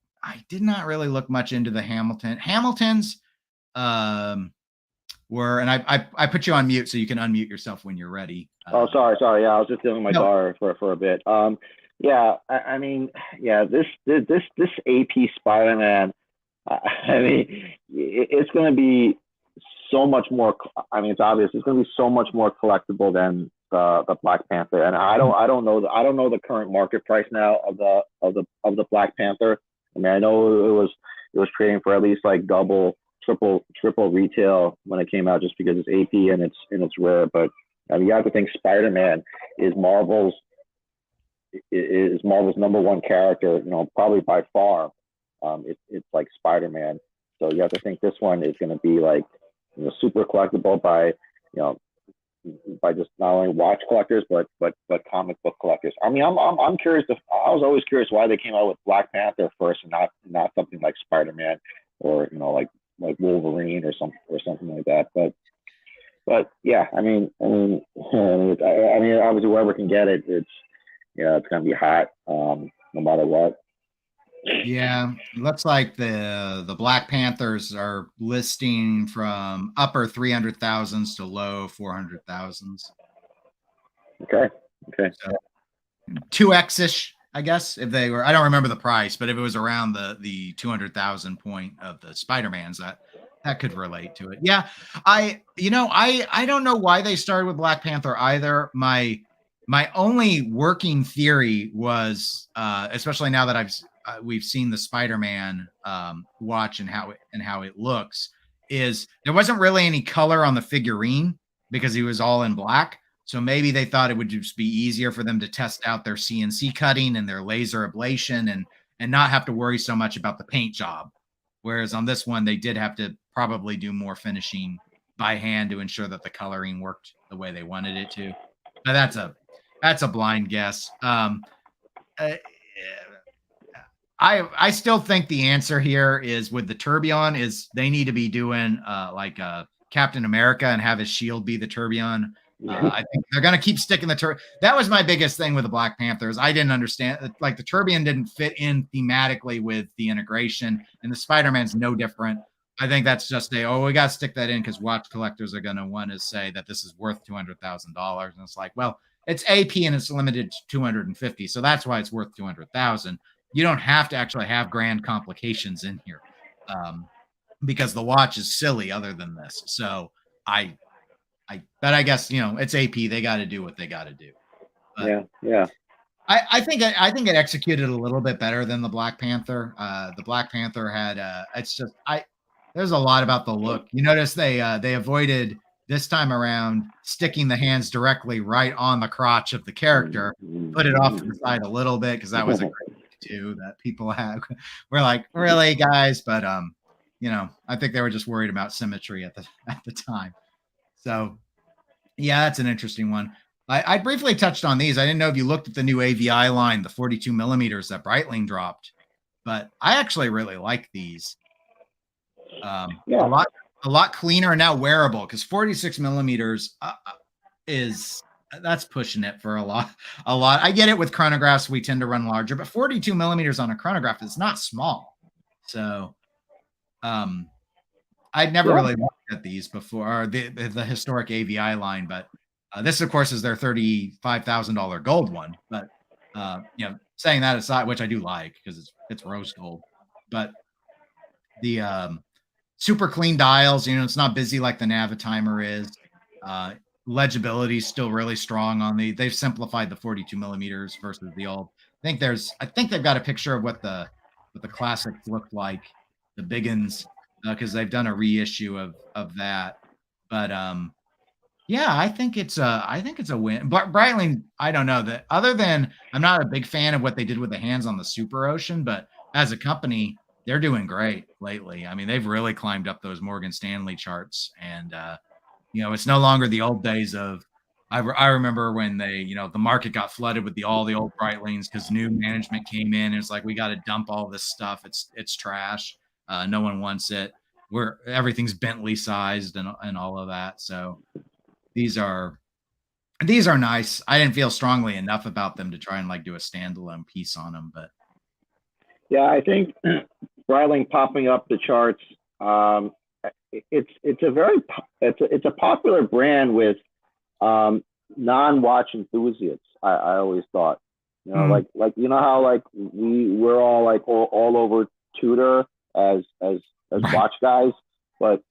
did not really look much into the Hamiltons. Were, and I put you on mute so you can unmute yourself when you're ready. Oh, sorry. Yeah, I was just dealing with my daughter for a bit. Yeah, I mean, yeah, this AP Spider-Man. I mean, it's going to be so much more. I mean, it's obvious. It's going to be so much more collectible than the Black Panther. And I don't know the current market price now of the Black Panther. I mean, I know it was trading for at least like double, triple retail when it came out, just because it's AP and it's rare. But I mean, you have to think Spider-Man is Marvel's number one character, probably by far. It's like Spider-Man. So you have to think this one is going to be like, super collectible by just not only watch collectors, but comic book collectors. I mean, I'm curious. I was always curious why they came out with Black Panther first and not something like Spider-Man or, like Wolverine or something like that. But yeah, I mean, obviously whoever can get it, it's going to be hot, no matter what. Yeah, looks like the Black Panthers are listing from upper 300,000s to low 400,000s. Okay. So 2x-ish, I guess, if they were. I don't remember the price, but if it was around the 200,000 point of the Spider-Mans, that could relate to it. Yeah, I don't know why they started with Black Panther either. My only working theory was, especially now that we've seen the Spider-Man watch and how it looks, is there wasn't really any color on the figurine because he was all in black. So maybe they thought it would just be easier for them to test out their CNC cutting and their laser ablation and not have to worry so much about the paint job. Whereas on this one, they did have to probably do more finishing by hand to ensure that the coloring worked the way they wanted it to. But that's a blind guess. I still think the answer here is with the tourbillon is they need to be doing like Captain America and have his shield be the tourbillon. I think they're going to keep sticking the That was my biggest thing with the Black Panthers. I didn't understand, like the tourbillon didn't fit in thematically with the integration, and the Spider-Man's no different. I think that's just we got to stick that in because watch collectors are going to want to say that this is worth $200,000, and it's like, well, it's AP and it's limited to 250, so that's why it's worth 200,000. You don't have to actually have grand complications in here, because the watch is silly other than this. So but I guess it's AP. They got to do what they got to do. But yeah. I think it executed a little bit better than the Black Panther. The Black Panther had there's a lot about the look. You notice they avoided this time around sticking the hands directly right on the crotch of the character, put it off to the side a little bit because that was a great thing too that people have. We're like, really, guys? But I think they were just worried about symmetry at the time. So yeah, that's an interesting one. I briefly touched on these. I didn't know if you looked at the new AVI line, the 42 millimeters that Breitling dropped, but I actually really like these. A lot cleaner and now wearable because 46 millimeters that's pushing it for a lot. I get it with chronographs. We tend to run larger, but 42 millimeters on a chronograph is not small. So, I'd never really looked at these before, the historic AVI line, but this, of course, is their $35,000 gold one. But saying that aside, which I do like because it's rose gold, but the super clean dials, it's not busy like the Navitimer is. Legibility is still really strong on they've simplified the 42 millimeters versus the old. I think they've got a picture of what the classics looked like, the big uns, because they've done a reissue of that. But yeah, I think it's a win. But Breitling, I don't know that other than I'm not a big fan of what they did with the hands on the Super Ocean, but as a company, they're doing great lately. I mean, they've really climbed up those Morgan Stanley charts, and it's no longer the old days of I remember when they, the market got flooded with all the old Breitlings because new management came in. And it's like, we got to dump all this stuff. It's trash. No one wants it. Everything's Bentley sized and all of that. So these are nice. I didn't feel strongly enough about them to try and like do a standalone piece on them, but Yeah, I think Breitling popping up the charts. It's a very it's a popular brand with non-watch enthusiasts. I always thought, like how like we're all like all over Tudor as right. watch guys, but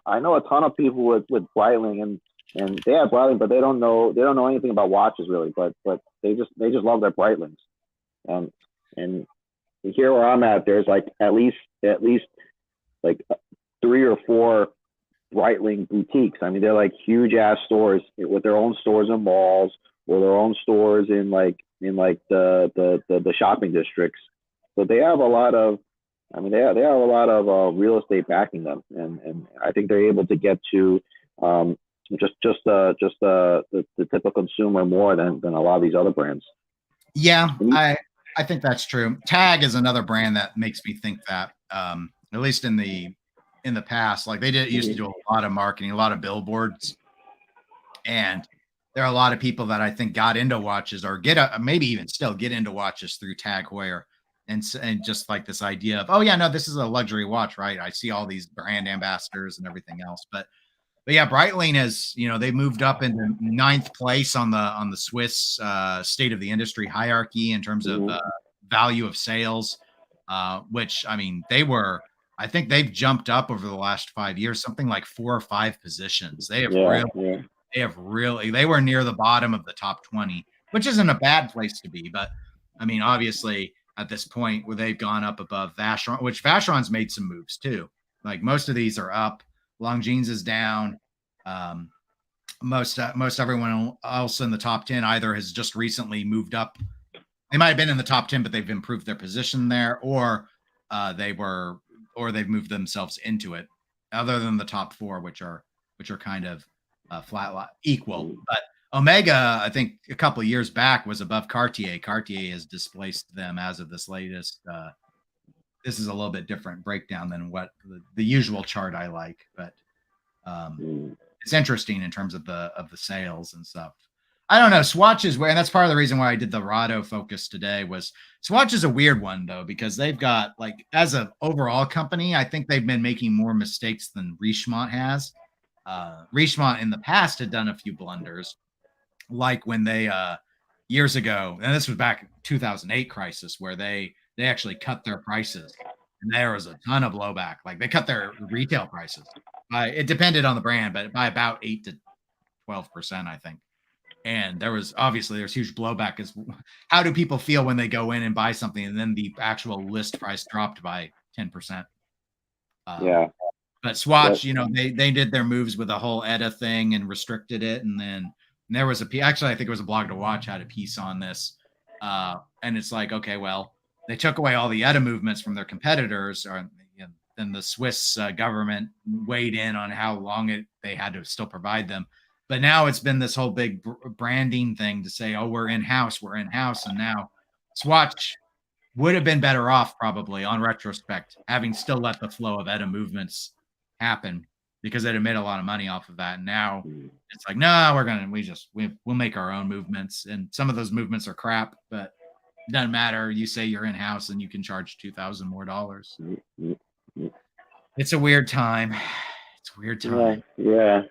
I know a ton of people with Breitling and they have Breitling, but they don't know anything about watches really, but they just love their Breitlings and here where I'm at, there's like at least like 3 or 4 Breitling boutiques. I mean, they're like huge ass stores with their own stores in malls or their own stores in the shopping districts. So they have a lot of, I mean, they have a lot of real estate backing them, and I think they're able to get to the typical consumer more than a lot of these other brands. Yeah, I think that's true. Tag is another brand that makes me think that, at least in the past, like they used to do a lot of marketing, a lot of billboards, and there are a lot of people that I think got into watches or maybe even still get into watches through Tag Heuer, and just like this idea of, oh yeah, no, this is a luxury watch, right? I see all these brand ambassadors and everything else, but yeah, Breitling is, they moved up into 9th place on the Swiss state of the industry hierarchy in terms of value of sales, which, I mean, I think they've jumped up over the last 5 years, something like 4 or 5 positions. They were near the bottom of the top 20, which isn't a bad place to be. But I mean, obviously at this point where they've gone up above Vacheron, which Vacheron's made some moves too. Like most of these are up. Longines is down. Most everyone else in the top 10 either has just recently moved up. They might have been in the top 10, but they've improved their position there, or they've moved themselves into it. Other than the top 4, which are kind of flat equal. But Omega, I think a couple of years back was above Cartier. Cartier has displaced them as of this latest. This is a little bit different breakdown than what the usual chart I like, but it's interesting in terms of the sales and stuff. I don't know. Swatch is where, and that's part of the reason why I did the Rado focus today. Was Swatch is a weird one though, because they've got, like, as an overall company, I think they've been making more mistakes than Richemont has. Richemont in the past had done a few blunders, like when they years ago, and this was back in 2008 crisis, where they actually cut their prices, and there was a ton of blowback. Like they cut their retail prices. It depended on the brand, but by about 8 to 12%, I think. And there's huge blowback. Is how do people feel when they go in and buy something and then the actual list price dropped by 10%? Yeah. But Swatch, they did their moves with the whole ETA thing and restricted it. And then there was actually, I think it was a Blog to Watch had a piece on this. And it's like, okay, well, they took away all the ETA movements from their competitors, then the Swiss government weighed in on how long they had to still provide them. But now it's been this whole big branding thing to say, oh, we're in-house. And now Swatch would have been better off probably on retrospect, having still let the flow of ETA movements happen, because they'd have made a lot of money off of that. And now it's like, no, we'll make our own movements. And some of those movements are crap, but it doesn't matter. You say you're in-house and you can charge $2,000 more. It's a weird time. It's a weird time. Yeah.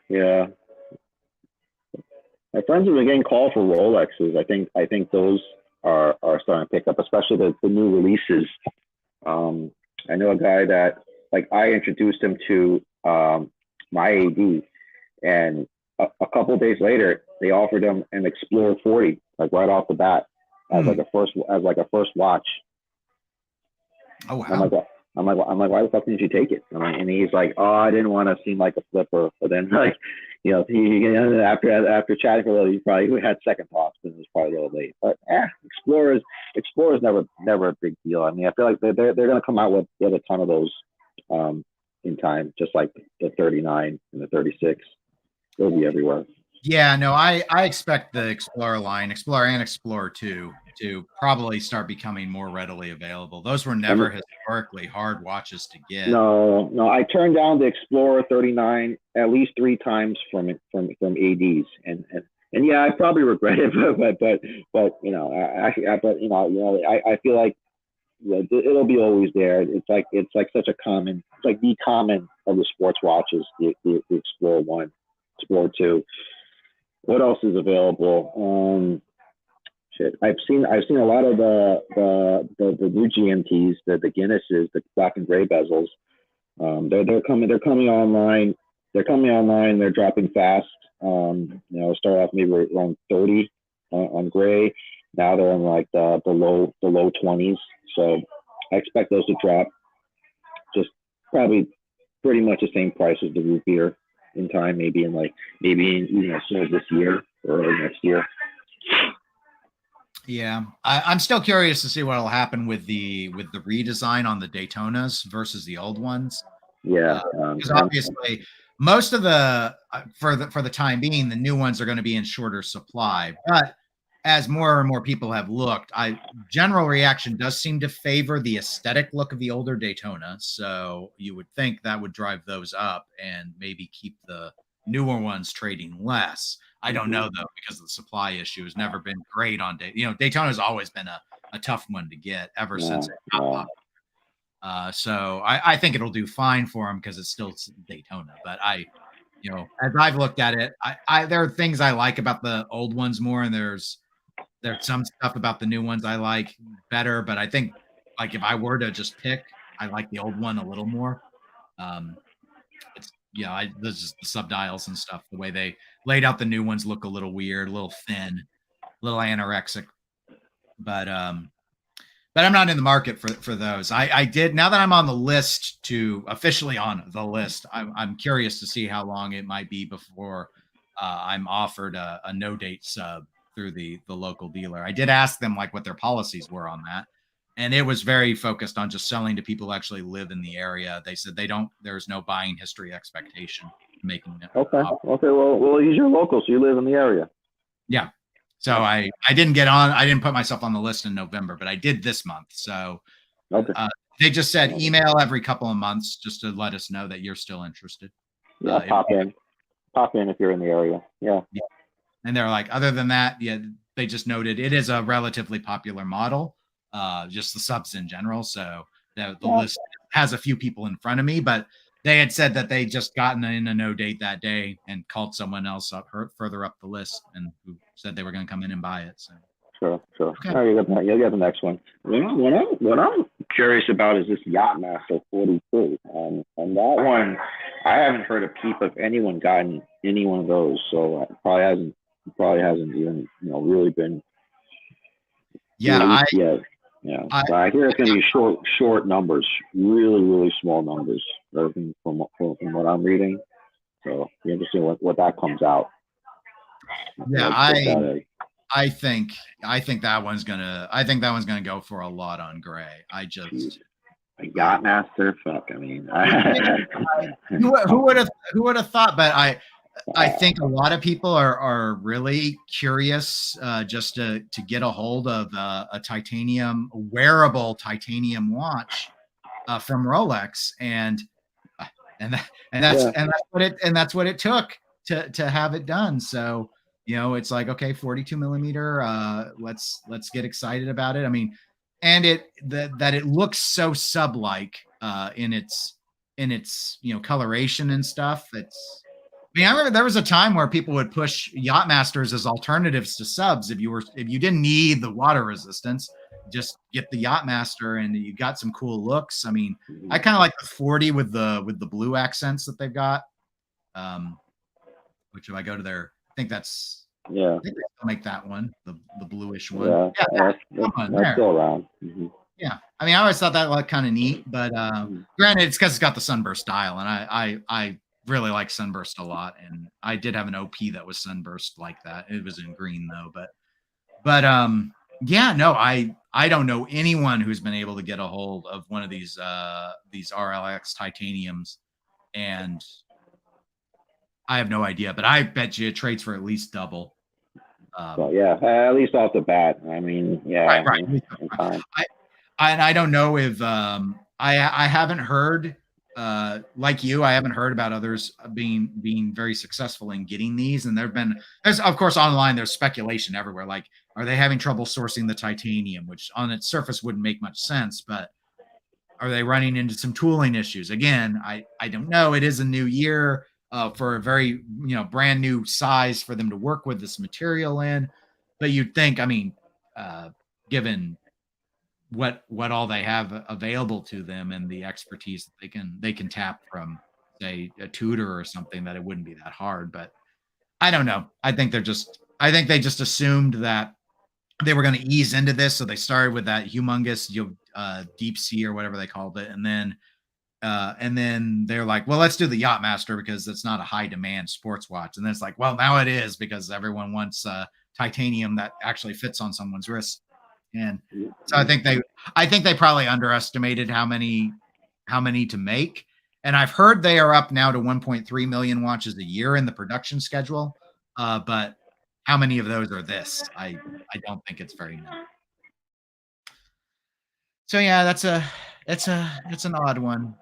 My friends have been getting called for Rolexes. I think those are starting to pick up, especially the new releases. I know a guy that, like, I introduced him to my AD, and a couple of days later they offered him an Explorer 40, like right off the bat, as like a first watch. Oh wow. I'm like, why the fuck didn't you take it? And he's like, oh, I didn't want to seem like a flipper. But then, like, after chatting for a little, he probably had second thoughts, and it was probably a little late. But Explorer's never a big deal. I mean, I feel like they're going to come out with a ton of those in time, just like the 39 and the 36. They'll be everywhere. Yeah, no, I expect the Explorer line, Explorer and Explorer 2, to probably start becoming more readily available. Those were I never mean, historically hard watches to get. no, I turned down the Explorer 39 at least 3 times from ADs, and yeah, I probably regret it, but you know, but I feel like, yeah, it'll be always there. It's like such a common, it's like the common of the sports watches. The Explorer 1, Explorer 2. What else is available? Shit, I've seen a lot of the new GMTs, the Guinnesses, the black and gray bezels. They're coming online. They're coming online. They're dropping fast. Start off maybe around 30 on gray. Now they're in like the low 20s. So I expect those to drop just probably pretty much the same price as the root beer in time. Maybe as soon as this year or next year. Yeah, I'm still curious to see what will happen with the redesign on the Daytonas versus the old ones. Yeah. Because obviously, most of the for the time being, the new ones are going to be in shorter supply. But as more and more people have looked, general reaction does seem to favor the aesthetic look of the older Daytona. So you would think that would drive those up and maybe keep the newer ones trading less. I don't know though, because the supply issue has never been great on Daytona has always been a tough one to get ever since it got popular. So I think it'll do fine for him because it's still Daytona. But as I've looked at it, there are things I like about the old ones more, and there's some stuff about the new ones I like better. But I think, like, if I were to just pick, I like the old one a little more. It's there's just the subdials and stuff. The way they laid out the new ones look a little weird, a little thin, a little anorexic. But I'm not in the market for those. I did, now that I'm on the list, to officially on the list, I'm curious to see how long it might be before I'm offered a no date sub through the local dealer. I did ask them like what their policies were on that, and it was very focused on just selling to people who actually live in the area. They said there's no buying history expectation making it. Okay. Well, he's your local, so you live in the area. Yeah. So I didn't put myself on the list in November, but I did this month. So Okay. they just said email every couple of months just to let us know that you're still interested. Yeah, pop in if you're in the area. Yeah. And they're like, other than that, yeah, they just noted it is a relatively popular model, just the subs in general. So the list has a few people in front of me, but they had said that they just gotten in a no date that day and called someone else up further up the list and who said they were going to come in and buy it. So Sure. okay. All right, you'll get the next one. What I'm curious about is this Yachtmaster 42. On that one, I haven't heard a peep of anyone gotten any one of those. So it probably hasn't even really been released yet. Yeah, but I hear it's going to be short numbers, really small numbers, from what I'm reading. So be interesting what that comes out. Yeah, I think that one's gonna go for a lot on gray. I just a Yachtmaster, fuck. I mean, who would have thought? But I think a lot of people are really curious just to get a hold of a wearable titanium watch from Rolex, and that's what it took to have it done. So it's like, okay, 42 millimeter. Let's get excited about it. I mean, and that it looks so sub-like in its coloration and stuff. I remember there was a time where people would push Yachtmasters as alternatives to subs. If you didn't need the water resistance, just get the Yachtmaster and you got some cool looks. I mean, I kind of like the 40 with the blue accents that they've got. Which if I go to their, I think they still make that one, the bluish one. That's still around. Mm-hmm. Yeah, I mean, I always thought that looked kind of neat, but granted, it's because it's got the sunburst dial, and I really like sunburst a lot, and I did have an OP that was sunburst like that. It was in green though, but yeah, no, I don't know anyone who's been able to get a hold of one of these RLX titaniums, and I have no idea, but I bet you it trades for at least double. So yeah, at least off the bat. I mean, yeah, Right. in time. I don't know if I haven't heard like you. I haven't heard about others being very successful in getting these. And there's of course online. There's speculation everywhere. Like, are they having trouble sourcing the titanium, which on its surface wouldn't make much sense, but are they running into some tooling issues? Again, I don't know. It is a new year for a very brand new size for them to work with this material in, but you'd think, I mean, given what all they have available to them and the expertise that they can tap from, say, a tutor or something, that it wouldn't be that hard. But I don't know. I think they just assumed that they were going to ease into this, so they started with that humongous deep sea or whatever they called it, and then they're like, well, let's do the Yachtmaster because it's not a high demand sports watch. And then it's like, well, now it is, because everyone wants titanium that actually fits on someone's wrist. And so I think they probably underestimated how many to make. And I've heard they are up now to 1.3 million watches a year in the production schedule. But how many of those are this? I don't think it's very many. So yeah, it's an odd one.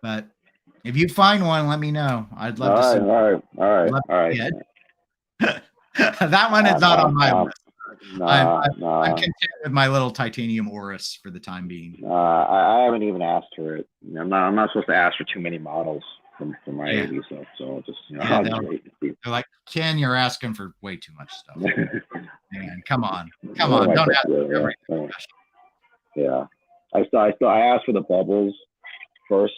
But if you find one, let me know. I'd love to see. All right. That one is not on my list. I'm Nah. content with my little titanium Oris for the time being. I haven't even asked for it. I'm not supposed to ask for too many models for my AV stuff. So just they're like, Ken, you're asking for way too much stuff. Man, come on, don't ask for everything. Yeah, I asked for the bubbles first,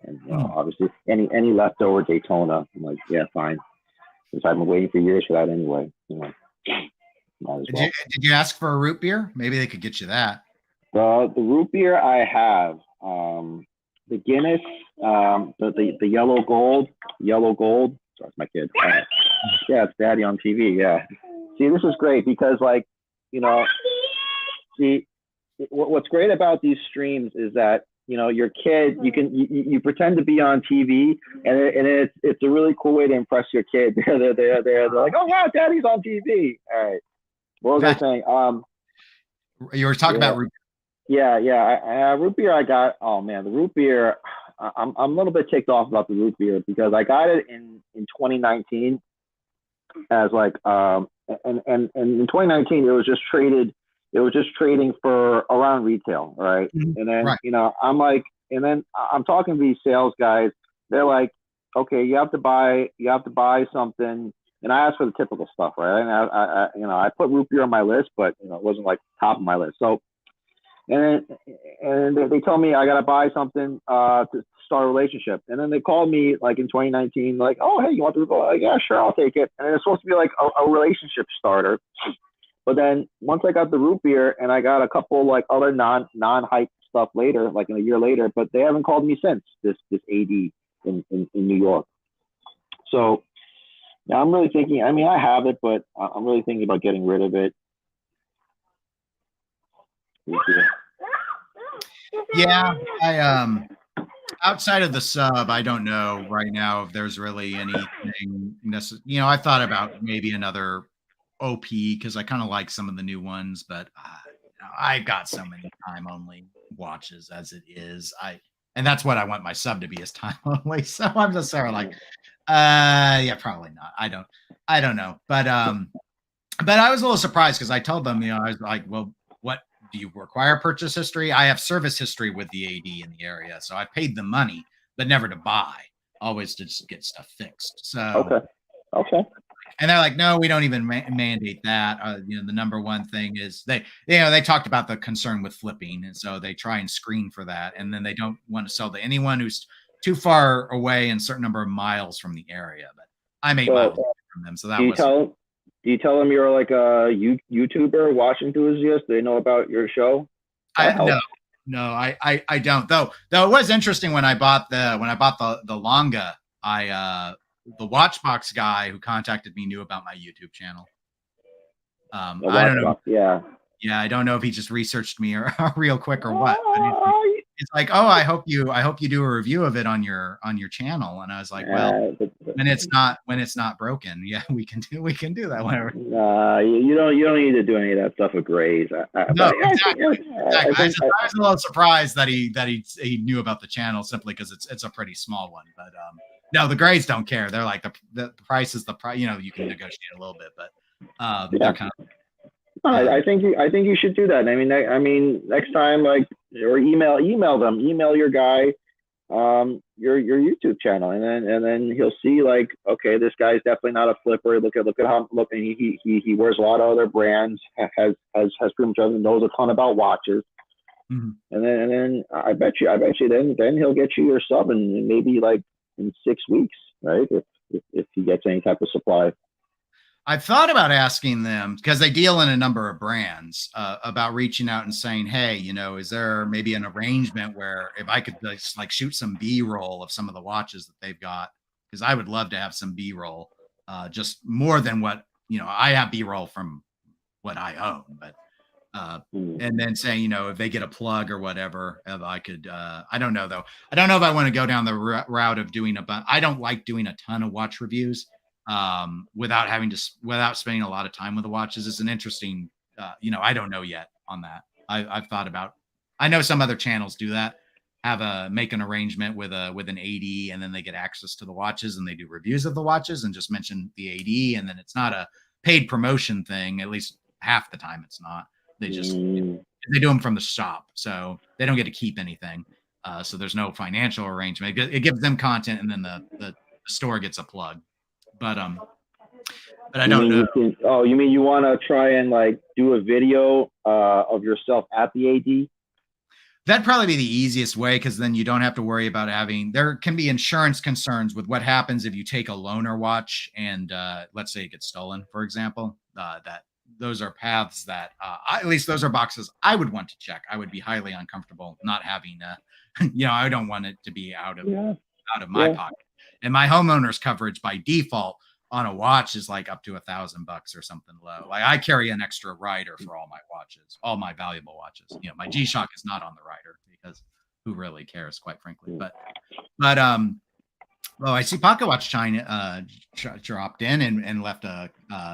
and obviously any leftover Daytona. I'm like, yeah, fine, because I've been waiting for years for that anyway. Might as well. Did you ask for a root beer? Maybe they could get you that. The root beer I have, the Guinness, the yellow gold. Sorry, it's my kid. Yeah, it's Daddy on TV. Yeah. See, this is great because, like, see, what's great about these streams is that your kid, you pretend to be on TV, and it's a really cool way to impress your kid. They're like, oh wow, Daddy's on TV. All right. What was I saying? You were talking about root beer. Yeah. Root beer I got. Oh man, the root beer. I'm a little bit ticked off about the root beer because I got it in 2019 as like and in 2019 it was just trading for around retail, right? Mm-hmm. And then I'm like, and then I'm talking to these sales guys. They're like, okay, you have to buy something. And I asked for the typical stuff, right? And I put root beer on my list, but it wasn't like top of my list. So, and they told me I gotta buy something to start a relationship. And then they called me like in 2019, like, oh hey, you want to go? Like, yeah, sure, I'll take it. And it's supposed to be like a relationship starter. But then once I got the root beer and I got a couple like other non-hype stuff later, like in a year later, but they haven't called me since this AD in New York. So. Yeah, I'm really thinking. I mean, I have it, but I'm really thinking about getting rid of it. Yeah, I outside of the sub, I don't know right now if there's really anything necessary. I thought about maybe another OP because I kind of like some of the new ones, but I've got so many time only watches as it is. And that's what I want my sub to be, is time only. So I'm just sort of like. Yeah, probably not. I don't know. But I was a little surprised because I told them, I was like, well, what do you require purchase history? I have service history with the AD in the area. So I paid the money, but never to buy, always to just get stuff fixed. So, okay. And they're like, no, we don't even mandate that. The number one thing is they talked about the concern with flipping. And so they try and screen for that. And then they don't want to sell to anyone who's too far away and a certain number of miles from the area. But I'm 8 miles away from them. So that do you tell them you're like a YouTuber, watch enthusiast? Do they know about your show? No, I don't. Though it was interesting when I bought the Longa, the Watchbox guy who contacted me knew about my YouTube channel. I don't know. Yeah. Yeah, I don't know if he just researched me or real quick or what. But He's like, "Oh, I hope you do a review of it on your channel." And I was like, "Well, when it's not broken, yeah, we can do that whenever." you don't need to do any of that stuff with grays. No, exactly. I think I was a little surprised that he knew about the channel simply because it's a pretty small one. But no, the grays don't care. They're like the price is the price. You know, you can negotiate a little bit, but they're kind of. I think you should do that. I mean, next time, like, or email them, email your guy, your YouTube channel, and then he'll see, like, okay, this guy's definitely not a flipper. Look at how and he wears a lot of other brands, has pretty much knows a ton about watches, and then I bet you then he'll get you your sub in maybe like in 6 weeks, right? If he gets any type of supply. I've thought about asking them because they deal in a number of brands about reaching out and saying, "Hey, you know, is there maybe an arrangement where if I could just like shoot some B-roll of some of the watches that they've got? Because I would love to have some B-roll, just more than what I have B-roll from what I own, but and then saying, if they get a plug or whatever, if I could, I don't know though. I don't know if I want to go down the route of doing I don't like doing a ton of watch reviews without spending a lot of time with the watches. It's an interesting, I don't know yet on that. I've thought about, I know some other channels do that, make an arrangement with an AD, and then they get access to the watches and they do reviews of the watches and just mention the AD. And then it's not a paid promotion thing. At least half the time it's not. They just, they do them from the shop. So they don't get to keep anything. So there's no financial arrangement. It gives them content, and then the store gets a plug. But I don't know. You mean you want to try and like do a video of yourself at the AD? That'd probably be the easiest way, because then you don't have to worry about there can be insurance concerns with what happens if you take a loaner watch and let's say it gets stolen, for example. That those are paths that at least those are boxes I would want to check. I would be highly uncomfortable not having I don't want it to be out of my pocket. And my homeowner's coverage by default on a watch is like up to $1,000 or something low. Like I carry an extra rider for all my watches, all my valuable watches. My G-Shock is not on the rider because who really cares, quite frankly. But I see Pocket Watch China dropped in and left a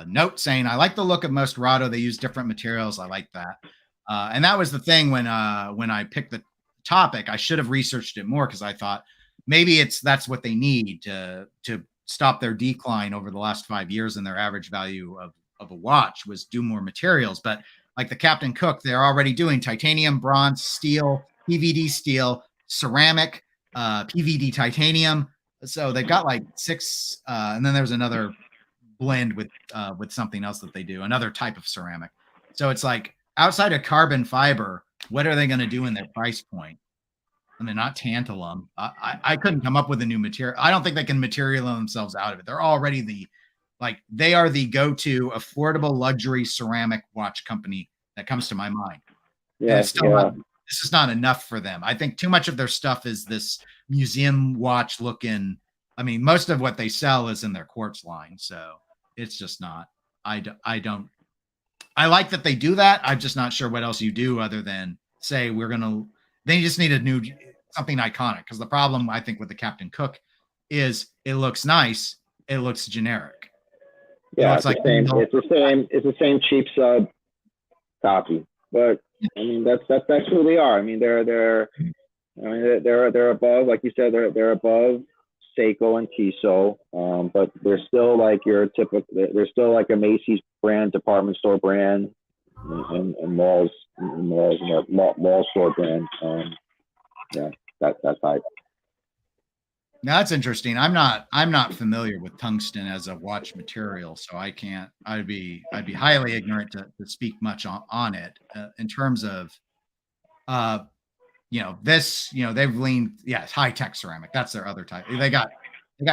note saying, "I like the look of most Rado. They use different materials. I like that." And that was the thing when I picked the topic. I should have researched it more, because I thought maybe that's what they need to stop their decline over the last 5 years in their average value of a watch, was do more materials. But like the Captain Cook, they're already doing titanium, bronze, steel, PVD steel, ceramic, PVD titanium. So they've got like 6, and then there's another blend with something else that they do, another type of ceramic. So it's like, outside of carbon fiber, what are they going to do in their price point? And they're not tantalum. I couldn't come up with a new material. I don't think they can material themselves out of it. They're already they are the go-to affordable luxury ceramic watch company that comes to my mind. Yeah, this is not enough for them. I think too much of their stuff is this museum watch looking. I mean, most of what they sell is in their quartz line, so it's just not. I don't. I like that they do that. I'm just not sure what else you do other than say they just need something iconic, because the problem I think with the Captain Cook is it looks nice, it looks generic. Yeah, it's the same cheap sub copy. But I mean, that's who they are. I mean, they're above, like you said, they're above Seiko and Tissot, but they're still like your typical. They're still like a Macy's brand, department store brand, and mall store brand. That's hype. Now that's interesting. I'm not familiar with tungsten as a watch material, so I can't. I'd be highly ignorant to speak much on it in terms of, this. They've leaned. Yeah, it's high tech ceramic. That's their other type. They got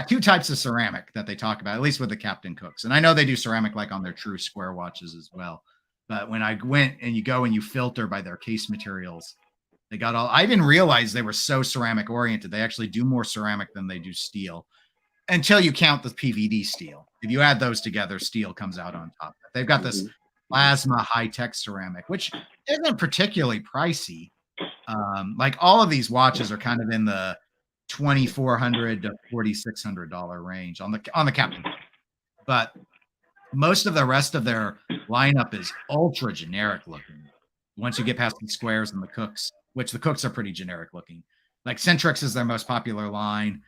2 types of ceramic that they talk about, at least with the Captain Cooks, and I know they do ceramic like on their true square watches as well. But when I went and you go and you filter by their case materials, they got all. I didn't realize they were so ceramic oriented. They actually do more ceramic than they do steel, until you count the PVD steel. If you add those together, steel comes out on top. They've got this plasma high tech ceramic, which isn't particularly pricey, Like all of these watches are kind of in the $2,400 to $4,600 range on the Captain. But most of the rest of their lineup is ultra generic looking. Once you get past the squares and the Cooks, which the Cooks are pretty generic looking. Like Centrix is their most popular line.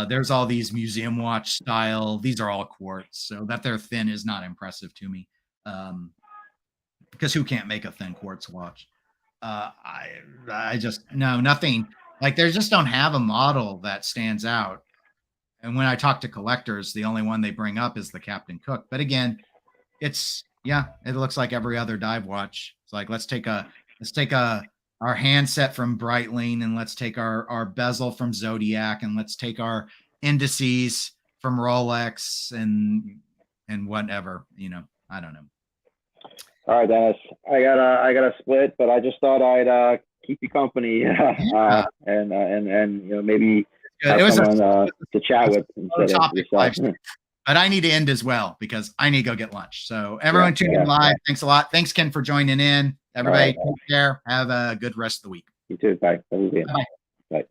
There's all these museum watch style. These are all quartz. So that they're thin is not impressive to me. Because who can't make a thin quartz watch? I just, no, nothing. Like they just don't have a model that stands out. And when I talk to collectors, the only one they bring up is the Captain Cook. But again, it looks like every other dive watch. It's like let's take our handset from Breitling, and let's take our bezel from Zodiac, and let's take our indices from Rolex and whatever, I don't know. All right, Dennis, I gotta split, but I just thought I'd keep you company, and maybe have someone to chat with instead of yourself. But I need to end as well because I need to go get lunch. So everyone tuning in live, thanks a lot. Thanks, Ken, for joining in. Everybody, take care. Have a good rest of the week. You too. Bye. Bye. Bye.